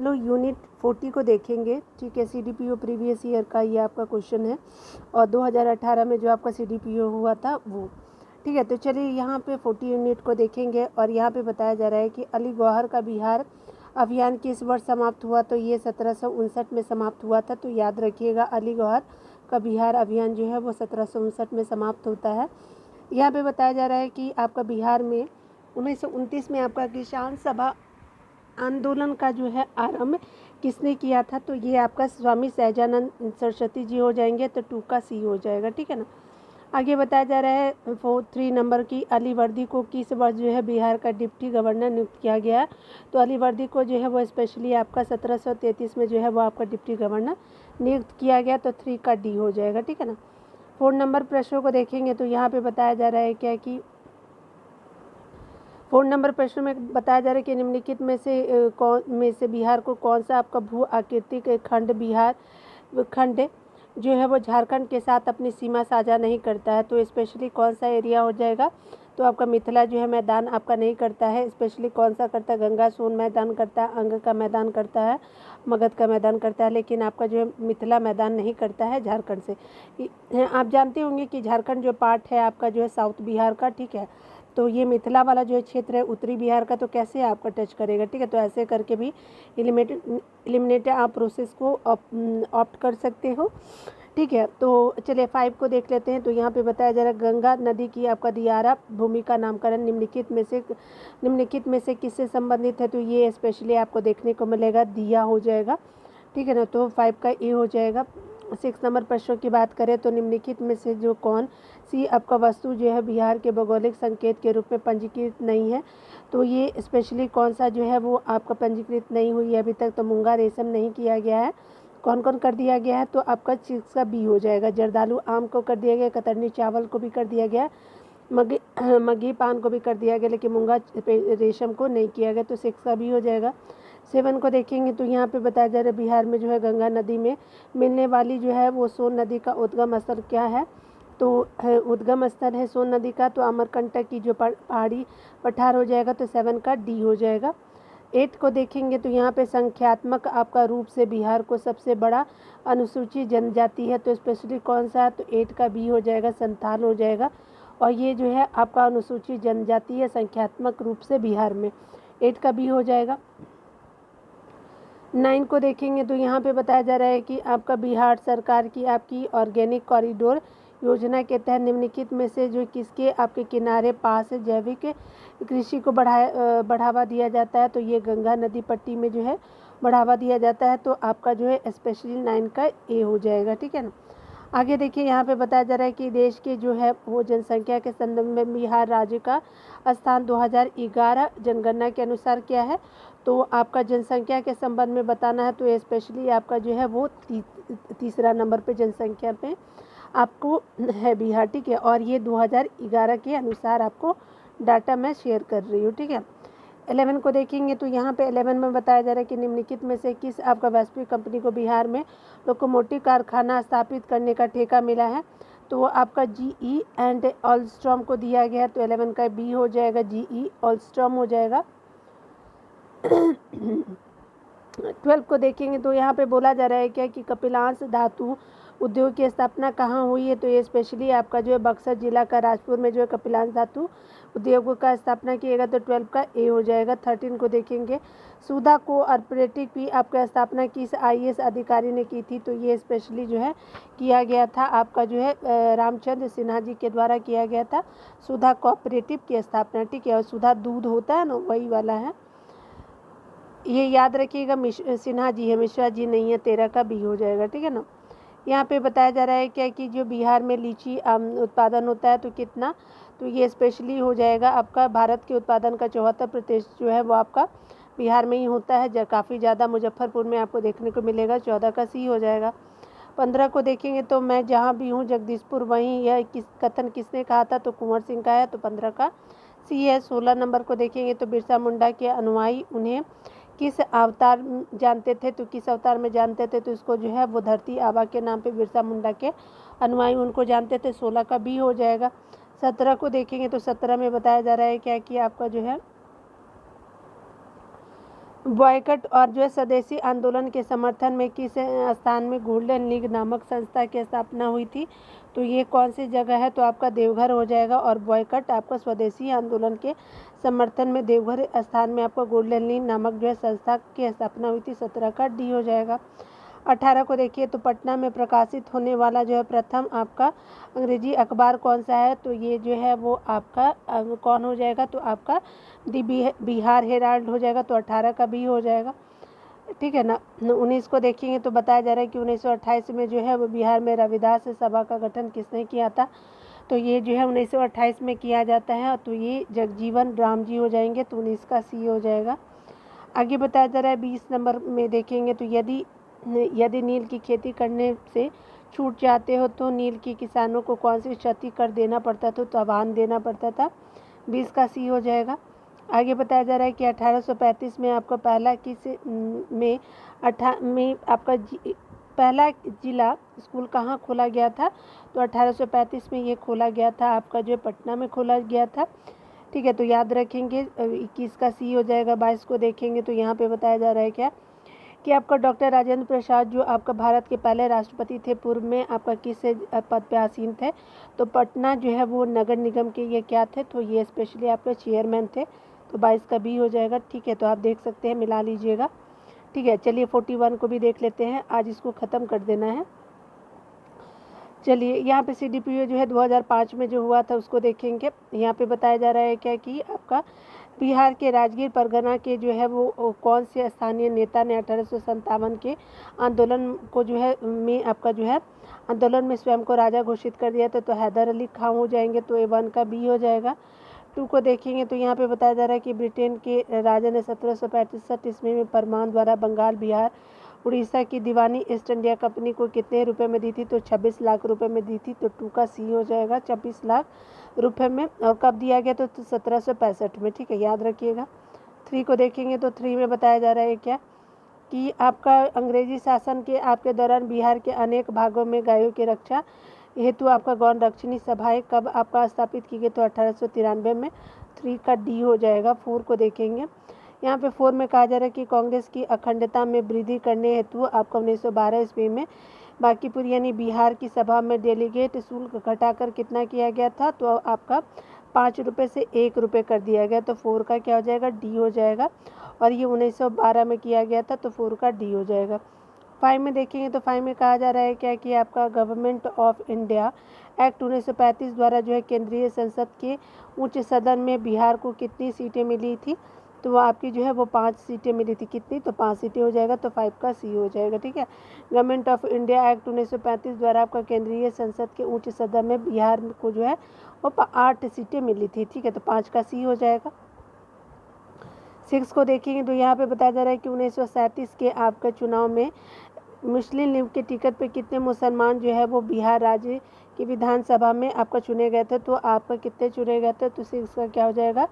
लो unit 40 को देखेंगे, ठीक है। सीडीपीओ प्रीवियस ईयर का ये आपका क्वेश्चन है और 2018 में जो आपका सीडीपीओ हुआ था वो, ठीक है। तो चलिए यहाँ पे 40 यूनिट को देखेंगे और यहाँ पे बताया जा रहा है कि अली गौहर का बिहार अभियान किस वर्ष समाप्त हुआ, तो ये 1759 में समाप्त हुआ था। तो याद रखिएगा अली गौहर का बिहार अभियान जो है वो 1759 में समाप्त होता है। यहाँ पे बताया जा रहा है कि आपका बिहार में 1929 में आपका किसान सभा आंदोलन का जो है आरंभ किसने किया था, तो ये आपका स्वामी सहजानंद सरस्वती जी हो जाएंगे। तो 2 का सी हो जाएगा, ठीक है ना। आगे बताया जा रहा है 3 नंबर की, अली वर्दी को किस वर्ष जो है बिहार का डिप्टी गवर्नर नियुक्त किया गया। तो अली वर्दी को जो है वो स्पेशली आपका 1733 में जो है वो आपका डिप्टी गवर्नर नियुक्त किया गया। तो 3 का डी हो जाएगा, ठीक है ना। 4 नंबर प्रश्नों को देखेंगे तो यहाँ पे बताया जा रहा है क्या कि 4 नंबर प्रश्न में बताया जा रहा है कि निम्नलिखित में से बिहार को कौन सा आपका भू आकृतिक खंड बिहार खंड जो है वो झारखंड के साथ अपनी सीमा साझा नहीं करता है। तो स्पेशली कौन सा एरिया हो जाएगा, तो आपका मिथिला जो है मैदान आपका नहीं करता है। स्पेशली कौन सा करता है, गंगा सोन मैदान करता है, अंग का मैदान करता है, मगध का मैदान करता है, लेकिन आपका जो है मिथिला मैदान नहीं करता है झारखंड से। आप जानते होंगे कि झारखंड जो पार्ट है आपका जो है साउथ बिहार का, ठीक है। तो ये मिथिला वाला जो क्षेत्र है उत्तरी बिहार का, तो कैसे आपका टच करेगा, ठीक है। तो ऐसे करके भी एलिमिनेट आप प्रोसेस को ऑप्ट कर सकते हो, ठीक है। तो चलिए 5 को देख लेते हैं। तो यहाँ पे बताया जा रहा है गंगा नदी की आपका दियारा भूमि का नामकरण निम्नलिखित में से किससे संबंधित है, तो ये स्पेशली आपको देखने को मिलेगा दिया हो जाएगा, ठीक है ना। तो 5 का ए हो जाएगा। 6 नंबर प्रश्नों की बात करें तो निम्नलिखित में से जो कौन सी आपका वस्तु जो है बिहार के भौगोलिक संकेत के रूप में पंजीकृत नहीं है, तो ये स्पेशली कौन सा जो है वो आपका पंजीकृत नहीं हुई है अभी तक, तो मूंगा रेशम नहीं किया गया है। कौन कौन कर दिया गया है, तो आपका 6 का बी हो जाएगा। जर्दालू आम को कर दिया गया, कतरनी चावल को भी कर दिया गया, मगी पान को भी कर दिया गया, लेकिन मूंगा रेशम को नहीं किया गया। तो 6 का बी हो जाएगा। 7 को देखेंगे तो यहाँ पे बताया जा रहा है बिहार में जो है गंगा नदी में मिलने वाली जो है वो सोन नदी का उद्गम स्थल क्या है, तो उद्गम स्थल है सोन नदी का, तो अमरकंटक की जो पहाड़ी पठार हो जाएगा। तो 7 का डी हो जाएगा। 8 को देखेंगे तो यहाँ पे संख्यात्मक आपका रूप से बिहार को सबसे बड़ा अनुसूचित जनजाति है, तो स्पेशली कौन सा है, तो 8 का बी हो जाएगा, संथाल हो जाएगा। और ये जो है आपका अनुसूचित जनजाति है संख्यात्मक रूप से बिहार में, 8 का बी हो जाएगा। 9 को देखेंगे तो यहाँ पे बताया जा रहा है कि आपका बिहार सरकार की आपकी ऑर्गेनिक कॉरिडोर योजना के तहत निम्नलिखित में से जो किसके आपके किनारे पास जैविक कृषि को बढ़ावा दिया जाता है, तो ये गंगा नदी पट्टी में जो है बढ़ावा दिया जाता है। तो आपका जो है स्पेशली 9 का ए हो जाएगा, ठीक है ना। आगे देखिए यहाँ पे बताया जा रहा है कि देश के जो है वो जनसंख्या के संदर्भ में बिहार राज्य का स्थान 2011 जनगणना के अनुसार क्या है, तो आपका जनसंख्या के संबंध में बताना है। तो स्पेशली आपका जो है वो तीसरा नंबर पे जनसंख्या पे आपको है बिहार, ठीक है। और ये 2011 के अनुसार आपको डाटा मैं शेयर कर रही हूँ, ठीक है। 11 को देखेंगे तो यहाँ पे 11 में बताया जा रहा है कि निम्नलिखित में से किस आपका वैश्विक कंपनी को बिहार में लोकोमोटिव कारखाना स्थापित करने का ठेका मिला है, तो वो आपका GE एंड ऑलस्टॉम को दिया गया है। तो 11 का बी हो जाएगा, GE ऑलस्टॉम हो जाएगा। 12 को देखेंगे तो यहाँ पे बोला जा रहा है क्या कि कपिलांश धातु उद्योग की स्थापना कहाँ हुई है, तो ये स्पेशली आपका जो है बक्सर जिला का राजपुर में जो है कपिलांश धातु उद्योग का स्थापना किएगा। तो 12 का ए हो जाएगा। 13 को देखेंगे सुधा कोऑपरेटिव की आपका स्थापना किस IAS अधिकारी ने की थी, तो ये स्पेशली जो है किया गया था आपका जो है रामचंद्र सिन्हा जी के द्वारा किया गया था सुधा कोऑपरेटिव की स्थापना, ठीक है। और सुधा दूध होता है ना वही वाला है, ये याद रखिएगा। सिन्हा जी है, मिश्रा जी नहीं है। 13 का बी हो जाएगा, ठीक है ना। यहाँ पे बताया जा रहा है क्या कि जो बिहार में लीची उत्पादन होता है तो कितना, तो ये स्पेशली हो जाएगा आपका भारत के उत्पादन का 74% जो है वो आपका बिहार में ही होता है। काफ़ी ज़्यादा मुजफ्फरपुर में आपको देखने को मिलेगा। 14 का सी हो जाएगा। 15 को देखेंगे तो मैं जहाँ भी हूँ जगदीशपुर वहीं, यह कथन किसने कहा था, तो कुंवर सिंह का है। तो 15 का सी है। 16 नंबर को देखेंगे तो बिरसा मुंडा के अनुयायी उन्हें किस अवतार जानते थे, तो किस अवतार में जानते थे, तो इसको जो है वो धरती आबा के नाम पे बिरसा मुंडा के अनुयायी उनको जानते थे। 16 का बी हो जाएगा। 17 को देखेंगे तो 17 में बताया जा रहा है क्या कि आपका जो है बॉयकट और जो है स्वदेशी आंदोलन के समर्थन में किस स्थान में गोल्डन लीग नामक संस्था की स्थापना हुई थी? तो ये कौन सी जगह है? तो आपका देवघर हो जाएगा। और बॉयकट आपका स्वदेशी आंदोलन के समर्थन में देवघर स्थान में आपका गोल्डन लीग नामक जो है संस्था की स्थापना हुई थी। 17 का डी हो जाएगा। 18 को देखिए, तो पटना में प्रकाशित होने वाला जो है प्रथम आपका अंग्रेजी अखबार कौन सा है? तो ये जो है वो आपका कौन हो जाएगा? तो आपका बिहार हेराल्ड हो जाएगा। तो 18 का बी हो जाएगा, ठीक है ना। 19 को देखेंगे तो बताया जा रहा है कि 1928 में जो है वो बिहार में रविदास सभा का गठन किसने किया था? तो ये जो है 1928 में किया जाता है। तो ये जगजीवन राम जी हो जाएंगे। तो 19 का सी हो जाएगा। आगे बताया जा रहा है 20 नंबर में देखेंगे, तो यदि नील की खेती करने से छूट जाते हो तो नील के किसानों को कौन सी क्षति कर देना पड़ता था? तो आह्वान देना पड़ता था। 20 का सी हो जाएगा। आगे बताया जा रहा है कि 1835 में आपका पहला पहला जिला स्कूल कहाँ खोला गया था? तो 1835 में ये खोला गया था आपका जो पटना में खोला गया था, ठीक है। तो याद रखेंगे। 21 का सी हो जाएगा। 22 को देखेंगे तो यहाँ पे बताया जा रहा है क्या कि आपका डॉक्टर राजेंद्र प्रसाद जो आपका भारत के पहले राष्ट्रपति थे, पूर्व में आपका किस पद पे आसीन थे? तो पटना जो है वो नगर निगम के ये क्या थे? तो ये स्पेशली आपके चेयरमैन थे। तो 22 का बी हो जाएगा, ठीक है। तो आप देख सकते हैं, मिला लीजिएगा, ठीक है। चलिए 41 को भी देख लेते हैं, आज इसको ख़त्म कर देना है। चलिए यहाँ पे CDPO जो है 2005 में जो हुआ था उसको देखेंगे। यहाँ पे बताया जा रहा है क्या कि आपका बिहार के राजगीर परगना के जो है वो कौन से स्थानीय नेता ने 1857 के आंदोलन को जो है में आपका जो है आंदोलन में स्वयं को राजा घोषित कर दिया था? तो हैदर अली खां हो जाएंगे। तो A1 का बी हो जाएगा। 2 को देखेंगे तो यहाँ पे बताया जा रहा है कि ब्रिटेन के राजा ने 1765 ईस्वी में फरमान द्वारा बंगाल, बिहार, उड़ीसा की दीवानी ईस्ट इंडिया कंपनी को कितने रुपए में दी थी? तो 26 लाख रुपए में दी थी। तो 2 का सी हो जाएगा, 26 लाख रुपए में। और कब दिया गया? तो 1765 में, ठीक है, याद रखिएगा। 3 को देखेंगे तो 3 में बताया जा रहा है क्या कि आपका अंग्रेजी शासन के आपके दौरान बिहार के अनेक भागों में गायों की रक्षा हेतु आपका गौण रक्षणी सभाएं कब आपका स्थापित की गई? तो 1893 में। 3 का डी हो जाएगा। 4 को देखेंगे। यहाँ पे 4 में कहा जा रहा है कि कांग्रेस की अखंडता में वृद्धि करने हेतु आपका 1912 ईस्वी में बांकीपुर यानी बिहार की सभा में डेलीगेट शुल्क घटाकर कितना किया गया था? तो आपका 5 रुपये से 1 रुपये कर दिया गया। तो 4 का क्या हो जाएगा? डी हो जाएगा। और ये 1912 में किया गया था। तो 4 का डी हो जाएगा। 5 में देखेंगे तो 5 में कहा जा रहा है क्या कि आपका गवर्नमेंट ऑफ इंडिया एक्ट 1935 द्वारा जो है केंद्रीय संसद के उच्च सदन में बिहार को कितनी सीटें मिली थी? तो वो आपकी जो है वो 5 सीटें मिली थी। कितनी? तो 5 सीटें हो जाएगा। तो 5 का सी हो जाएगा, ठीक है। गवर्नमेंट ऑफ इंडिया एक्ट 1935 द्वारा आपका केंद्रीय संसद के उच्च सदन में बिहार को जो है वो 8 सीटें मिली थी, ठीक है। तो 5 का सी हो जाएगा। 6 को देखेंगे तो यहाँ पे बताया जा रहा है कि 1937 के आपके चुनाव में मुस्लिम लीग के टिकट पे कितने मुसलमान जो है वो बिहार राज्य की विधानसभा में आपका चुने गए थे? तो आपका कितने चुने गए थे? तो 6 का क्या हो जाएगा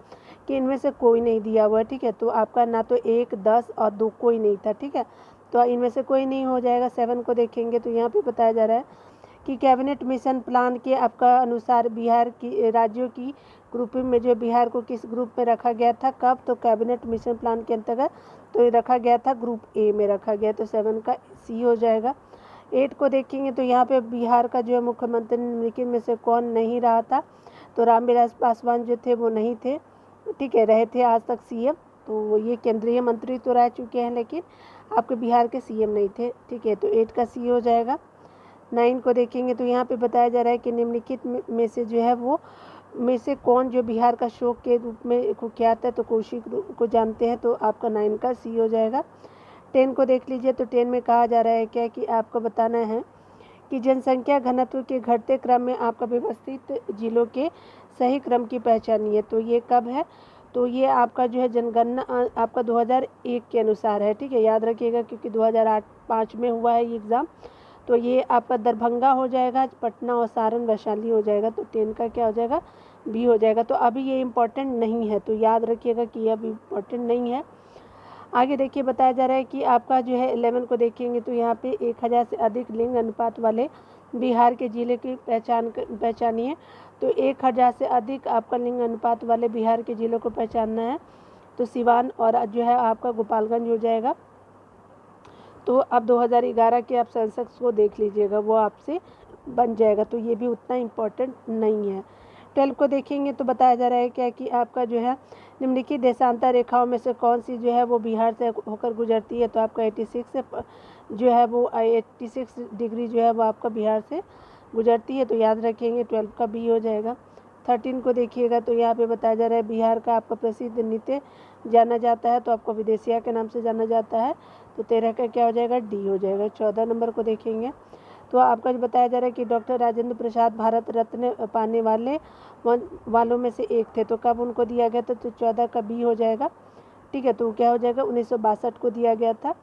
कि इनमें से कोई नहीं दिया हुआ है, ठीक है। तो आपका ना तो 1, 10 और 2 कोई नहीं था, ठीक है। तो इनमें से कोई नहीं हो जाएगा। 7 को देखेंगे तो यहाँ पे बताया जा रहा है कि कैबिनेट मिशन प्लान के आपका अनुसार बिहार की राज्यों की ग्रुपिंग में जो बिहार को किस ग्रुप में रखा गया था? कब? तो कैबिनेट मिशन प्लान के अंतर्गत तो ये रखा गया था ग्रुप ए में रखा गया। तो 7 का सी हो जाएगा। 8 को देखेंगे तो यहाँ पे बिहार का जो है मुख्यमंत्री निम्नलिखित में से कौन नहीं रहा था? तो रामविलास पासवान जो थे वो नहीं थे, ठीक है, रहे थे आज तक CM। तो ये केंद्रीय मंत्री तो रह चुके हैं लेकिन आपके बिहार के CM नहीं थे, ठीक है। तो 8 का सी हो जाएगा। 9 को देखेंगे तो यहाँ पे बताया जा रहा है कि निम्नलिखित में से जो है वो में से कौन जो बिहार का शोक के रूप में कुख्यात है? तो कौशिक को जानते हैं। तो आपका 9 का सी हो जाएगा। 10 को देख लीजिए तो 10 में कहा जा रहा है क्या कि आपको बताना है कि जनसंख्या घनत्व के घटते क्रम में आपका व्यवस्थित जिलों के सही क्रम की पहचानिए। तो ये कब है? तो ये आपका जो है जनगणना आपका 2001 के अनुसार है, ठीक है, याद रखिएगा क्योंकि 2008-5 में हुआ है ये एग्ज़ाम। तो ये आपका दरभंगा हो जाएगा, पटना और सारण वैशाली हो जाएगा। तो 10 का क्या हो जाएगा? बी हो जाएगा। तो अभी ये इम्पोर्टेंट नहीं है, तो याद रखिएगा कि ये अभी इम्पोर्टेंट नहीं है। आगे देखिए बताया जा रहा है कि आपका जो है 11 को देखेंगे तो यहाँ पे 1000 से अधिक लिंग अनुपात वाले बिहार के जिले की पहचानिए। तो 1000 से अधिक आपका लिंग अनुपात वाले बिहार के जिलों को पहचानना है। तो सिवान और जो है आपका गोपालगंज हो जाएगा। तो अब 2011 के आप सेंसेक्स को देख लीजिएगा, वो आपसे बन जाएगा, तो ये भी उतना इम्पोर्टेंट नहीं है। 12 को देखेंगे तो बताया जा रहा है क्या कि आपका जो है निम्नलिखित देशांतर रेखाओं में से कौन सी जो है वो बिहार से होकर गुजरती है। तो आपका 86 से जो है वो 86 डिग्री जो है वो आपका बिहार से गुजरती है, तो याद रखेंगे 12 का बी हो जाएगा। 13 को देखिएगा तो यहाँ पे बताया जा रहा है बिहार का आपका प्रसिद्ध नृत्य जाना जाता है, तो आपको विदेशिया के नाम से जाना जाता है, तो 13 का क्या हो जाएगा, डी हो जाएगा। 14 नंबर को देखेंगे तो आपका जो बताया जा रहा है कि डॉक्टर राजेंद्र प्रसाद भारत रत्न पाने वालों में से एक थे, तो कब उनको दिया गया था, तो 14 का बी हो जाएगा। ठीक है, तो क्या हो जाएगा, 1962 को दिया गया था।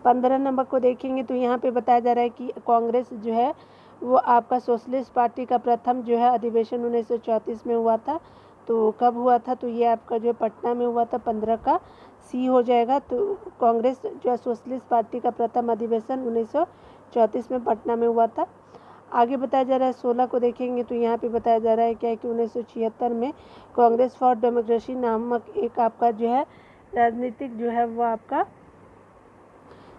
15 नंबर को देखेंगे तो यहाँ पे बताया जा रहा है कि कांग्रेस जो है वो आपका सोशलिस्ट पार्टी का प्रथम जो है अधिवेशन 1934 में हुआ था, तो कब हुआ था, तो ये आपका जो है पटना में हुआ था, 15 का सी हो जाएगा। तो कांग्रेस जो है सोशलिस्ट पार्टी का प्रथम अधिवेशन 1934 में पटना में हुआ था। आगे बताया जा रहा है 16 को देखेंगे तो यहाँ पे बताया जा रहा है क्या कि 1976 में कांग्रेस फॉर डेमोक्रेसी नामक एक आपका जो है राजनीतिक जो है वो आपका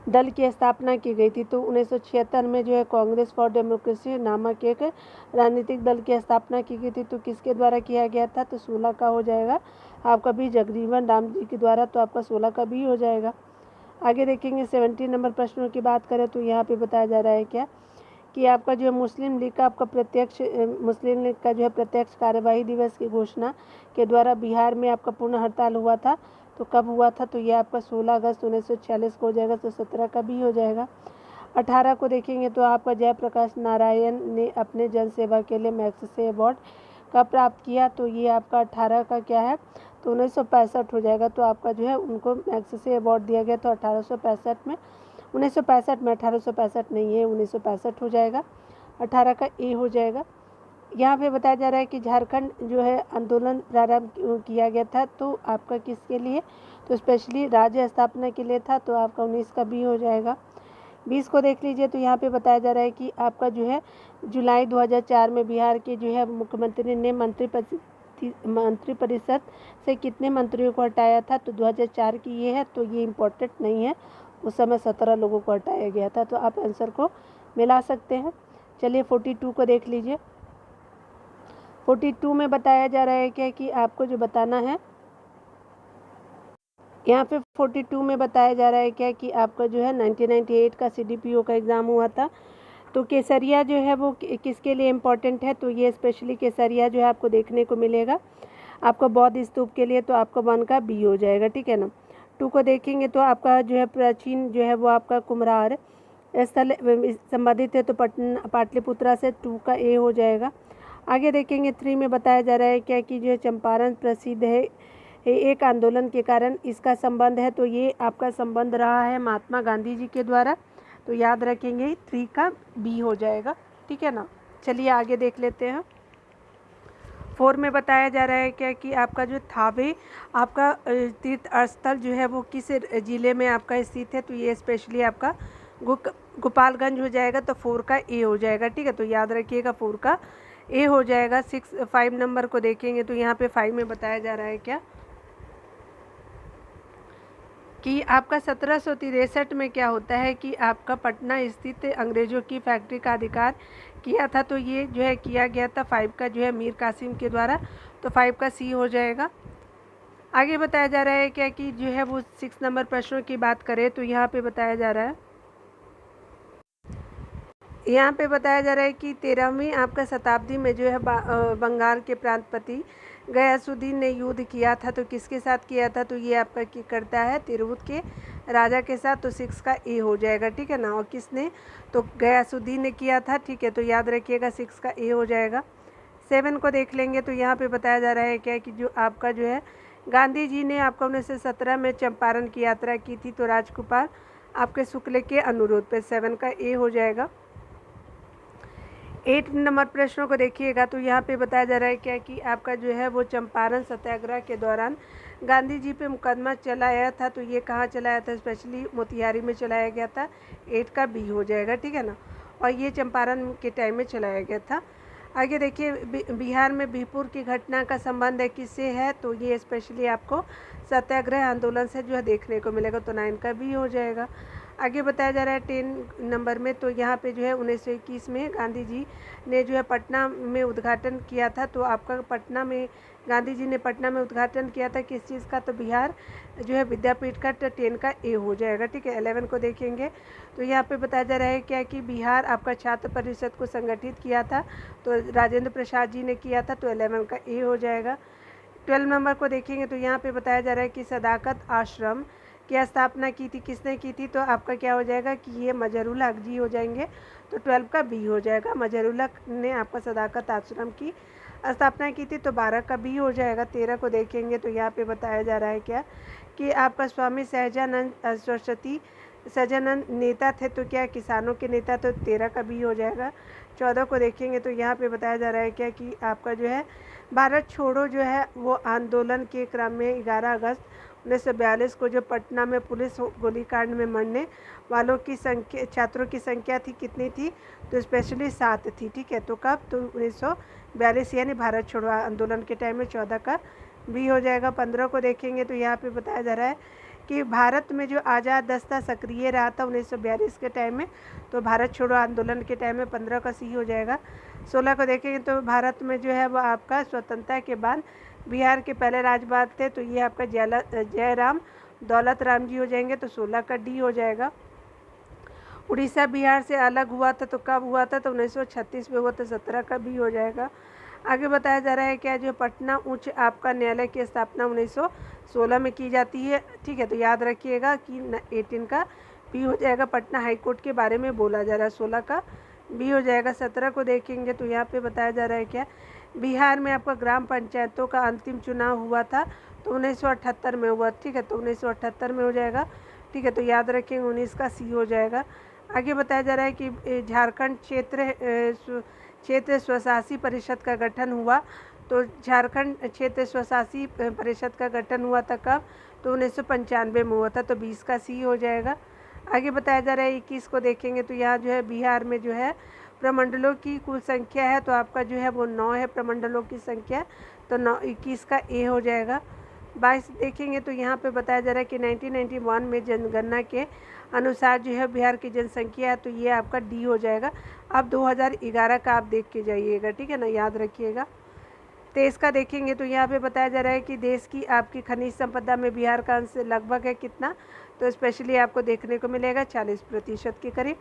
दल की स्थापना की गई थी। तो 1976 में जो है कांग्रेस फॉर डेमोक्रेसी नामक एक राजनीतिक दल की स्थापना की गई थी, तो किसके द्वारा किया गया था, तो 16 का हो जाएगा आपका भी जगजीवन राम जी के द्वारा, तो आपका 16 का भी हो जाएगा। आगे देखेंगे 17 नंबर प्रश्नों की बात करें तो यहाँ पे बताया जा रहा है क्या कि आपका जो है मुस्लिम लीग का जो है प्रत्यक्ष कार्यवाही दिवस की घोषणा के द्वारा बिहार में आपका पूर्ण हड़ताल हुआ था, तो कब हुआ था, तो ये आपका 16 अगस्त 1946 को हो जाएगा, तो 17 का भी हो जाएगा। 18 को देखेंगे तो आपका जयप्रकाश नारायण ने अपने जनसेवा के लिए मैग्सेसे अवार्ड कब प्राप्त किया, तो ये आपका 18 का क्या है, तो 1965 हो जाएगा। तो आपका जो है उनको मैग्सेसे अवार्ड दिया गया, तो 1865 में 1965 में 1865 नहीं है 1965 हो जाएगा। 18 का ए हो जाएगा। यहाँ पे बताया जा रहा है कि झारखंड जो है आंदोलन प्रारंभ किया गया था, तो आपका किसके लिए, तो स्पेशली राज्य स्थापना के लिए था, तो आपका 19 का बी हो जाएगा। 20 को देख लीजिए तो यहाँ पे बताया जा रहा है कि आपका जो है जुलाई 2004 में बिहार के जो है मुख्यमंत्री ने मंत्रिपरिषद से कितने मंत्रियों को हटाया था, तो 2004 की ये है, तो ये इम्पोर्टेंट नहीं है, उस समय 17 लोगों को हटाया गया था, तो आप आंसर को मिला सकते हैं। चलिए 42 को देख लीजिए। 42 में बताया जा रहा है क्या कि आपको जो बताना है, यहाँ पे 42 में बताया जा रहा है क्या कि आपका जो है 1998 का CDPO का एग्ज़ाम हुआ था, तो केसरिया जो है वो किसके लिए इम्पोर्टेंट है, तो ये स्पेशली केसरिया जो है आपको देखने को मिलेगा आपको बौद्ध स्तूप के लिए, तो आपका 1 का बी हो जाएगा। ठीक है ना। 2 को देखेंगे तो आपका जो है प्राचीन जो है वो आपका कुम्हरार स्थल संबंधित है, तो पाटलिपुत्रा से 2 का ए हो जाएगा। आगे देखेंगे 3 में बताया जा रहा है क्या कि जो है चंपारण प्रसिद्ध है एक आंदोलन के कारण इसका संबंध है, तो ये आपका संबंध रहा है महात्मा गांधी जी के द्वारा, तो याद रखेंगे 3 का बी हो जाएगा। ठीक है ना। चलिए आगे देख लेते हैं। 4 में बताया जा रहा है क्या कि आपका जो थावे आपका तीर्थ स्थल जो है वो किस ज़िले में आपका स्थित है, तो ये स्पेशली आपका गोपालगंज हो जाएगा, तो 4 का ए हो जाएगा। ठीक है, तो याद रखिएगा 4 का ए हो जाएगा। 5 नंबर को देखेंगे तो यहाँ पे 5 में बताया जा रहा है क्या कि आपका 1763 में क्या होता है कि आपका पटना स्थित अंग्रेज़ों की फैक्ट्री का अधिकार किया था, तो ये जो है किया गया था 5 का जो है मीर कासिम के द्वारा, तो 5 का सी हो जाएगा। आगे बताया जा रहा है क्या कि जो है वो 6 नंबर प्रश्नों की बात करें तो यहाँ पे बताया जा रहा है कि 13वीं आपका शताब्दी में जो है बंगाल के प्रांतपति गयासुद्दीन ने युद्ध किया था, तो किसके साथ किया था, तो ये आपका करता है तिरहुत के राजा के साथ, तो 6 का ए हो जाएगा। ठीक है ना। और किसने, तो गयासुद्दीन ने किया था। ठीक है, तो याद रखिएगा 6 का ए हो जाएगा। 7 को देख लेंगे तो यहाँ पे बताया जा रहा है क्या कि जो आपका जो है गांधी जी ने आपका 1917 में चंपारण की यात्रा की थी, तो राजकुमार आपके शुक्ल के अनुरोध पर 7 का ए हो जाएगा। 8 नंबर प्रश्नों को देखिएगा तो यहाँ पे बताया जा रहा है क्या कि आपका जो है वो चंपारण सत्याग्रह के दौरान गांधी जी पे मुकदमा चलाया था, तो ये कहाँ चलाया था, स्पेशली मोतिहारी में चलाया गया था। 8 का बी हो जाएगा। ठीक है ना। और ये चंपारण के टाइम में चलाया गया था। आगे देखिए बिहार में बिहपुर की घटना का संबंध है किससे है, तो ये स्पेशली आपको सत्याग्रह आंदोलन से जो है देखने को मिलेगा, तो 9 का भी हो जाएगा। आगे बताया जा रहा है 10 नंबर में, तो यहाँ पे जो है 1921 में गांधी जी ने जो है पटना में उद्घाटन किया था। तो आपका पटना में गांधी जी ने पटना में उद्घाटन किया था किस चीज़ का, तो बिहार जो है विद्यापीठ का, तो 10 का ए हो जाएगा। ठीक है, 11 को देखेंगे तो यहाँ पे बताया जा रहा है क्या कि बिहार आपका छात्र परिषद को संगठित किया था, तो राजेंद्र प्रसाद जी ने किया था, तो 11 का ए हो जाएगा। 12 नंबर को देखेंगे तो यहाँ पे बताया जा रहा है कि सदाकत आश्रम की स्थापना की थी, किसने की थी, तो आपका क्या हो जाएगा कि ये मजहरुल हक जी हो जाएंगे, तो 12 का बी हो जाएगा। मजहरुल हक ने आपका सदाकत आश्रम की स्थापना की थी, तो 12 का बी हो जाएगा। 13 को देखेंगे तो यहाँ पे बताया जा रहा है क्या कि आपका स्वामी सहजानंद सरस्वती सजानंद नेता थे, तो क्या किसानों के नेता, तो 13 का बी हो जाएगा। 14 को देखेंगे तो यहाँ पे बताया जा रहा है क्या कि आपका जो है भारत छोड़ो जो है वो आंदोलन के क्रम में 11 अगस्त 1942 को जो पटना में पुलिस गोलीकांड में मरने वालों की संख्या, छात्रों की संख्या थी कितनी थी, तो स्पेशली 7 थी। ठीक है, तो कब, तो 1942 यानी भारत छोड़ो आंदोलन के टाइम में। 14 का बी हो जाएगा। 15 को देखेंगे तो यहाँ पे बताया जा रहा है कि भारत में जो आज़ाद दस्ता सक्रिय रहा था 1942 के टाइम में, तो भारत छोड़ो आंदोलन के टाइम में 15 का सी हो जाएगा। 16 को देखेंगे तो भारत में जो है वो आपका स्वतंत्रता के बाद बिहार के पहले राज्यपाल थे, तो ये आपका जयराम दौलत राम जी हो जाएंगे, तो 16 का डी हो जाएगा। उड़ीसा बिहार से अलग हुआ था, तो कब हुआ था, तो 1936 में हुआ, तो 17 का बी हो जाएगा। आगे बताया जा रहा है क्या जो पटना उच्च आपका न्यायालय की स्थापना 1916 में की जाती है। ठीक है, तो याद रखिएगा कि 18 का बी हो जाएगा। पटना हाई कोर्ट के बारे में बोला जा रहा है, 16 का बी हो जाएगा। 17 को देखेंगे तो यहाँ पे बताया जा रहा है क्या बिहार में आपका ग्राम पंचायतों का अंतिम चुनाव हुआ था, तो 1978 में हुआ। ठीक है, तो 1978 में हो जाएगा। ठीक है, तो याद रखेंगे 19 का सी हो जाएगा। आगे बताया जा रहा है कि झारखंड क्षेत्र स्वशासी परिषद का गठन हुआ, तो झारखंड क्षेत्र स्वशासी परिषद का गठन हुआ था कब, तो 1995 में हुआ था, तो 20 का सी हो जाएगा। आगे बताया जा रहा है 21 को देखेंगे तो यहाँ जो है बिहार में जो है प्रमंडलों की कुल संख्या है, तो आपका जो है वो 9 है प्रमंडलों की संख्या, तो 21 का ए हो जाएगा। 22 देखेंगे तो यहाँ पे बताया जा रहा है कि 1991 में जनगणना के अनुसार जो है बिहार की जनसंख्या है, तो ये आपका डी हो जाएगा। अब 2011 का आप देख के जाइएगा, ठीक है ना, याद रखिएगा। 23 का देखेंगे तो यहाँ पे बताया जा रहा है कि देश की आपकी खनिज संपदा में बिहार का अंश लगभग है कितना, तो स्पेशली आपको देखने को मिलेगा 40% के करीब।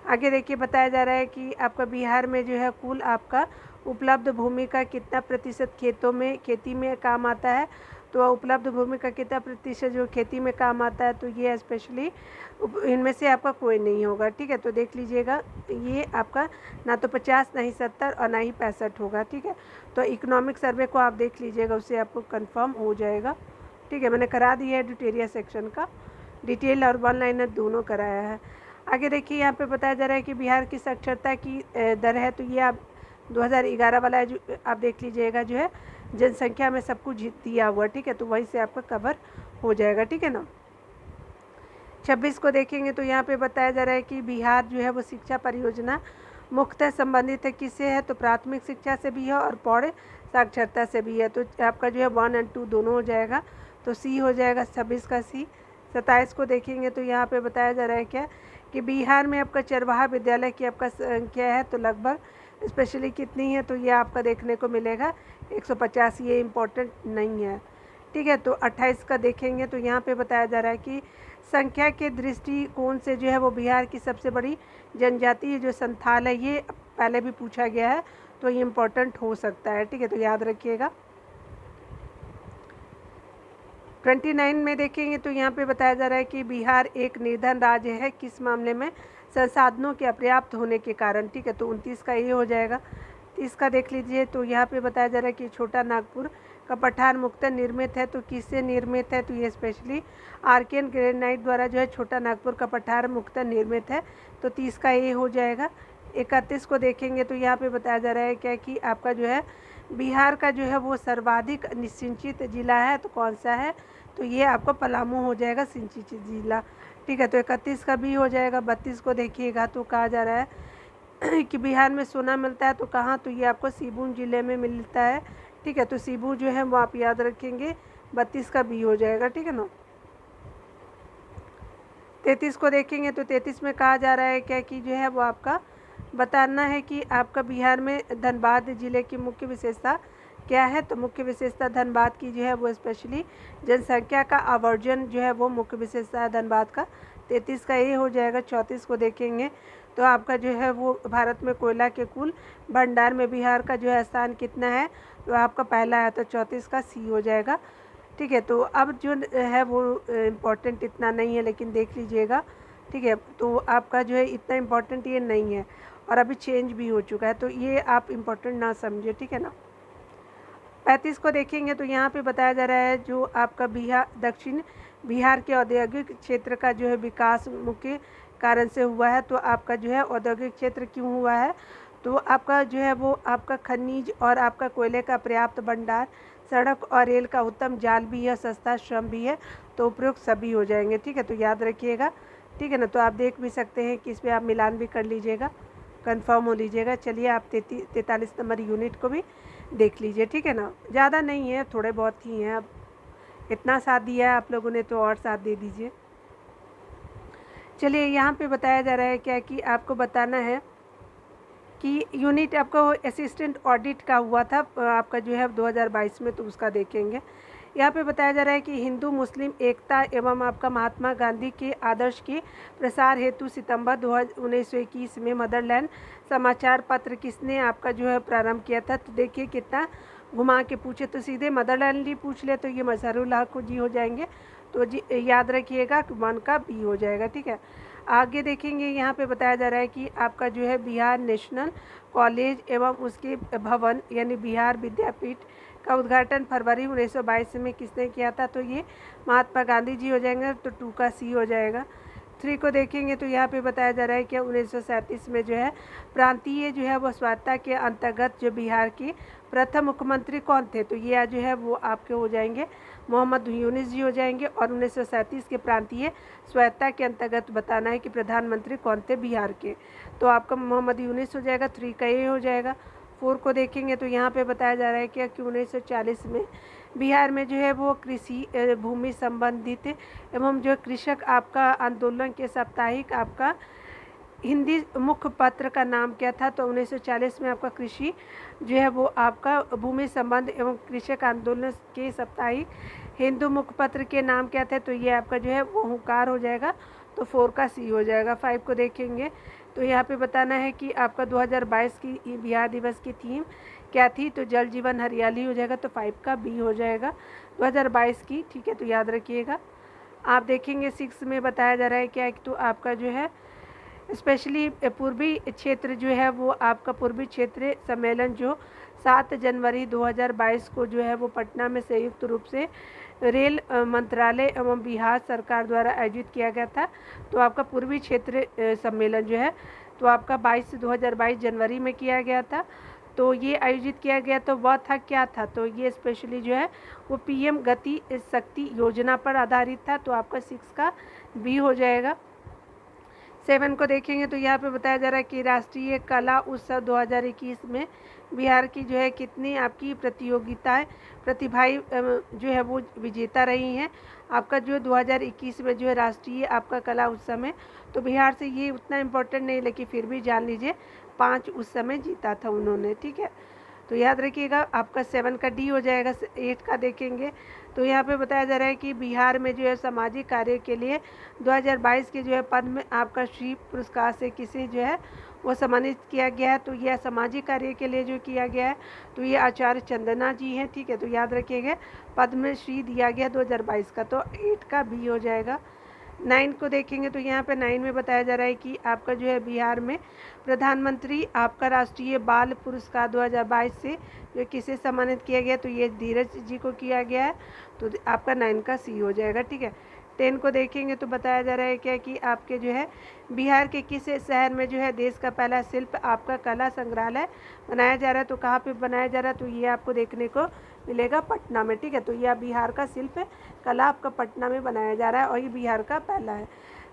आगे देखिए बताया जा रहा है कि आपका बिहार में जो है कुल आपका उपलब्ध भूमि का कितना प्रतिशत खेती में काम आता है, तो उपलब्ध भूमि का कितना प्रतिशत जो खेती में काम आता है, तो ये स्पेशली इनमें से आपका कोई नहीं होगा। ठीक है, तो देख लीजिएगा ये आपका ना तो 50 ना ही 70 और ना ही 65 होगा। ठीक है, तो इकोनॉमिक सर्वे को आप देख लीजिएगा, उससे आपको कंफर्म हो जाएगा। ठीक है, मैंने करा दिया है एडिटोरियल सेक्शन का, डिटेल और वन लाइनर दोनों कराया है। आगे देखिए यहाँ पे बताया जा रहा है कि बिहार की साक्षरता की दर है, तो ये आप 2011 वाला है, जो आप देख लीजिएगा जो है जनसंख्या में सब कुछ दिया हुआ। ठीक है, तो वहीं से आपका कवर हो जाएगा। ठीक है ना। 26 को देखेंगे तो यहाँ पे बताया जा रहा है कि बिहार जो है वो शिक्षा परियोजना मुख्यतः संबंधित है किससे है, तो प्राथमिक शिक्षा से भी है और प्रौढ़ साक्षरता से भी है, तो आपका जो है 1 और 2 दोनों हो जाएगा, तो सी हो जाएगा 26 का सी। 27 को देखेंगे तो यहाँ पे बताया जा रहा है क्या कि बिहार में आपका चरवाहा विद्यालय की आपका संख्या है, तो लगभग स्पेशली कितनी है, तो ये आपका देखने को मिलेगा 150, ये इम्पोर्टेंट नहीं है। ठीक है, तो 28 का देखेंगे तो यहाँ पे बताया जा रहा है कि संख्या के दृष्टिकोण से जो है वो बिहार की सबसे बड़ी जनजाति जो संथाल है, ये पहले भी पूछा गया है, तो ये इम्पोर्टेंट हो सकता है। ठीक है, तो याद रखिएगा। 29 में देखेंगे तो यहाँ पे बताया जा रहा है कि बिहार एक निर्धन राज्य है, किस मामले में, संसाधनों के अपर्याप्त होने के कारण। ठीक है, तो 29 का ये हो जाएगा। 30 का देख लीजिए तो यहाँ पे बताया जा रहा है कि छोटा नागपुर का पठार मुक्तन निर्मित है, तो किससे निर्मित है, तो ये स्पेशली आर्कियन ग्रेनाइट द्वारा जो है छोटा नागपुर का पठार मुक्तन निर्मित है, तो 30 का ये हो जाएगा। 31 को देखेंगे तो यहाँ पे बताया जा रहा है क्या कि आपका जो है बिहार का जो है वो सर्वाधिक सिंचित जिला है, तो कौन सा है, तो ये आपका पलामू हो जाएगा सिंचित जिला। ठीक है, तो 31 का भी हो जाएगा। 32 को देखिएगा तो कहा जा रहा है कि बिहार में सोना मिलता है तो कहाँ, तो ये आपको सिबून ज़िले में मिलता है, ठीक है। तो सिबू जो है वो आप याद रखेंगे, 32 का बी हो जाएगा, ठीक है ना। 33 को देखेंगे तो 33 में कहा जा रहा है क्या कि जो है वो आपका बताना है कि आपका बिहार में धनबाद ज़िले की मुख्य विशेषता क्या है। तो मुख्य विशेषता धनबाद की जो है वो स्पेशली जनसंख्या का आवर्जन जो है वो मुख्य विशेषता है धनबाद का। 33 का ये हो जाएगा। 34 को देखेंगे तो आपका जो है वो भारत में कोयला के कुल भंडार में बिहार का जो है स्थान कितना है, तो आपका पहला है, तो 34 का सी हो जाएगा, ठीक है। तो अब जो है वो इम्पोर्टेंट इतना नहीं है, लेकिन देख लीजिएगा, ठीक है। तो आपका जो है इतना इम्पोर्टेंट ये नहीं है और अभी चेंज भी हो चुका है, तो ये आप इम्पोर्टेंट ना समझे, ठीक है ना। 35 को देखेंगे तो यहाँ पे बताया जा रहा है जो आपका बिहार दक्षिण बिहार के औद्योगिक क्षेत्र का जो है विकास मुख्य कारण से हुआ है। तो आपका जो है औद्योगिक क्षेत्र क्यों हुआ है, तो आपका जो है वो आपका खनिज और आपका कोयले का पर्याप्त भंडार, सड़क और रेल का उत्तम जाल भी है, सस्ता श्रम भी है, तो उपयुक्त सभी हो जाएंगे, ठीक है। तो याद रखिएगा, ठीक है ना। तो आप देख भी सकते हैं कि इस पर आप मिलान भी कर लीजिएगा, कंफर्म हो लीजिएगा। चलिए आप 43 नंबर यूनिट को भी देख लीजिए, ठीक है ना। ज़्यादा नहीं है, थोड़े बहुत ही हैं। अब इतना साथ दिया है आप लोगों ने तो और साथ दे दीजिए। चलिए यहाँ पे बताया जा रहा है क्या कि आपको बताना है कि यूनिट आपको असिस्टेंट ऑडिट का हुआ था आपका जो है 2022 में, तो उसका देखेंगे। यहाँ पे बताया जा रहा है कि हिंदू मुस्लिम एकता एवं आपका महात्मा गांधी के आदर्श के प्रसार हेतु सितंबर 1921 में मदरलैंड समाचार पत्र किसने आपका जो है प्रारंभ किया था। तो देखिए कितना घुमा के पूछे, तो सीधे मदरलैंड ही पूछ ले तो ये मजहरुल हक जी हो जाएंगे। तो जी याद रखिएगा कि 1 का बी हो जाएगा, ठीक है। आगे देखेंगे यहाँ पे बताया जा रहा है कि आपका जो है बिहार नेशनल कॉलेज एवं उसके भवन यानी बिहार विद्यापीठ का उद्घाटन फरवरी 1922 में किसने किया था, तो ये महात्मा गांधी जी हो जाएंगे, तो 2 का सी हो जाएगा। 3 को देखेंगे तो यहाँ पे बताया जा रहा है कि 1937 में जो है प्रांतीय जो है वो स्वायत्तता के अंतर्गत जो बिहार के प्रथम मुख्यमंत्री कौन थे, तो ये जो है वो आपके हो जाएंगे मोहम्मद यूनुस जी हो जाएंगे। और 1937 के प्रांतीय स्वायत्तता के अंतर्गत बताना है कि प्रधानमंत्री कौन थे बिहार के, तो आपका मोहम्मद यूनुस हो जाएगा। 3 का ये हो जाएगा। 4 को देखेंगे तो यहाँ पे बताया जा रहा है कि 1940 में बिहार में जो है वो कृषि भूमि संबंधित एवं जो कृषक आपका आंदोलन के साप्ताहिक आपका हिंदी मुख्य पत्र का नाम क्या था, तो 1940 में आपका कृषि जो है वो आपका भूमि संबंध एवं कृषक आंदोलन के साप्ताहिक हिंदू मुख्य पत्र के नाम क्या थे, तो ये आपका जो है वो हुंकार हो जाएगा, तो 4 का सी हो जाएगा। 5 को देखेंगे तो यहाँ पे बताना है कि आपका 2022 की बिहार दिवस की थीम क्या थी, तो जल जीवन हरियाली हो जाएगा, तो 5 का बी हो जाएगा 2022 की, ठीक है। तो याद रखिएगा। आप देखेंगे 6 में बताया जा रहा है क्या, तो आपका जो है स्पेशली पूर्वी क्षेत्र जो है वो आपका पूर्वी क्षेत्र सम्मेलन जो 7 जनवरी 2022 को जो है वो पटना में संयुक्त रूप से रेल मंत्रालय एवं बिहार सरकार द्वारा आयोजित किया गया था। तो आपका पूर्वी क्षेत्र सम्मेलन जो है तो आपका 2022 जनवरी में किया गया था। तो ये आयोजित किया गया, तो वह था क्या था, तो ये स्पेशली जो है वो पीएम गति शक्ति योजना पर आधारित था, तो आपका 6 का बी हो जाएगा। 7 को देखेंगे तो यहाँ पे बताया जा रहा है कि राष्ट्रीय कला उत्सव 2021 में बिहार की जो है कितनी आपकी प्रतियोगिताएं प्रतिभागी जो है वो विजेता रही हैं। आपका जो 2021 में जो है राष्ट्रीय आपका कला उत्सव में, तो बिहार से ये उतना इम्पोर्टेंट नहीं, लेकिन फिर भी जान लीजिए 5 उस समय जीता था उन्होंने, ठीक है। तो याद रखिएगा आपका 7 का डी हो जाएगा। 8 का देखेंगे तो यहाँ पे बताया जा रहा है कि बिहार में जो है सामाजिक कार्य के लिए 2022 के जो है पद्म आपका श्री पुरस्कार से किसे जो है वो सम्मानित किया गया है, तो यह सामाजिक कार्य के लिए जो किया गया है, तो ये आचार्य चंदना जी हैं, ठीक है। तो याद रखिएगा पद्मश्री दिया गया 2022 का, तो 8 का बी हो जाएगा। 9 को देखेंगे तो यहाँ पे 9 में बताया जा रहा है कि आपका जो है बिहार में प्रधानमंत्री आपका राष्ट्रीय बाल पुरस्कार 2022 से जो किसे सम्मानित किया गया, तो ये धीरज जी को किया गया है, तो आपका 9 का सी हो जाएगा, ठीक है। 10 को देखेंगे तो बताया जा रहा है क्या कि आपके जो है बिहार के किस शहर में जो है देश का पहला शिल्प आपका कला संग्रहालय बनाया जा रहा है, तो कहाँ पे बनाया जा रहा है, तो ये आपको देखने को मिलेगा पटना में, ठीक है। तो यह बिहार का शिल्प कला आपका पटना में बनाया जा रहा है और ये बिहार का पहला है।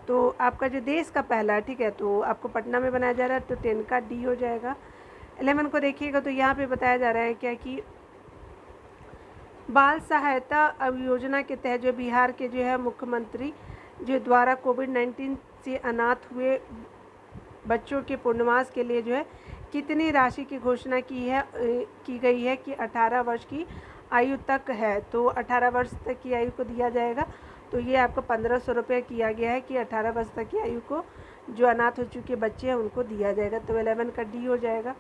तो आपका जो देश का पहला, ठीक है, तो आपको पटना में बनाया जा रहा है, तो 10 का डी हो जाएगा। 11 को देखिएगा तो यहाँ पे बताया जा रहा है क्या कि बाल सहायता अब योजना के तहत जो बिहार के जो है मुख्यमंत्री जो द्वारा कोविड-19 से अनाथ हुए बच्चों के पुनर्वास के लिए जो है कितनी राशि की घोषणा की गई है कि 18 वर्ष की आयु तक है। तो 18 वर्ष तक की आयु को दिया जाएगा। तो ये आपको 1500 रुपये किया गया है कि 18 वर्ष तक की आयु को जो अनाथ हो चुके बच्चे हैं उनको दिया जाएगा। तो 11 का डी हो जाएगा।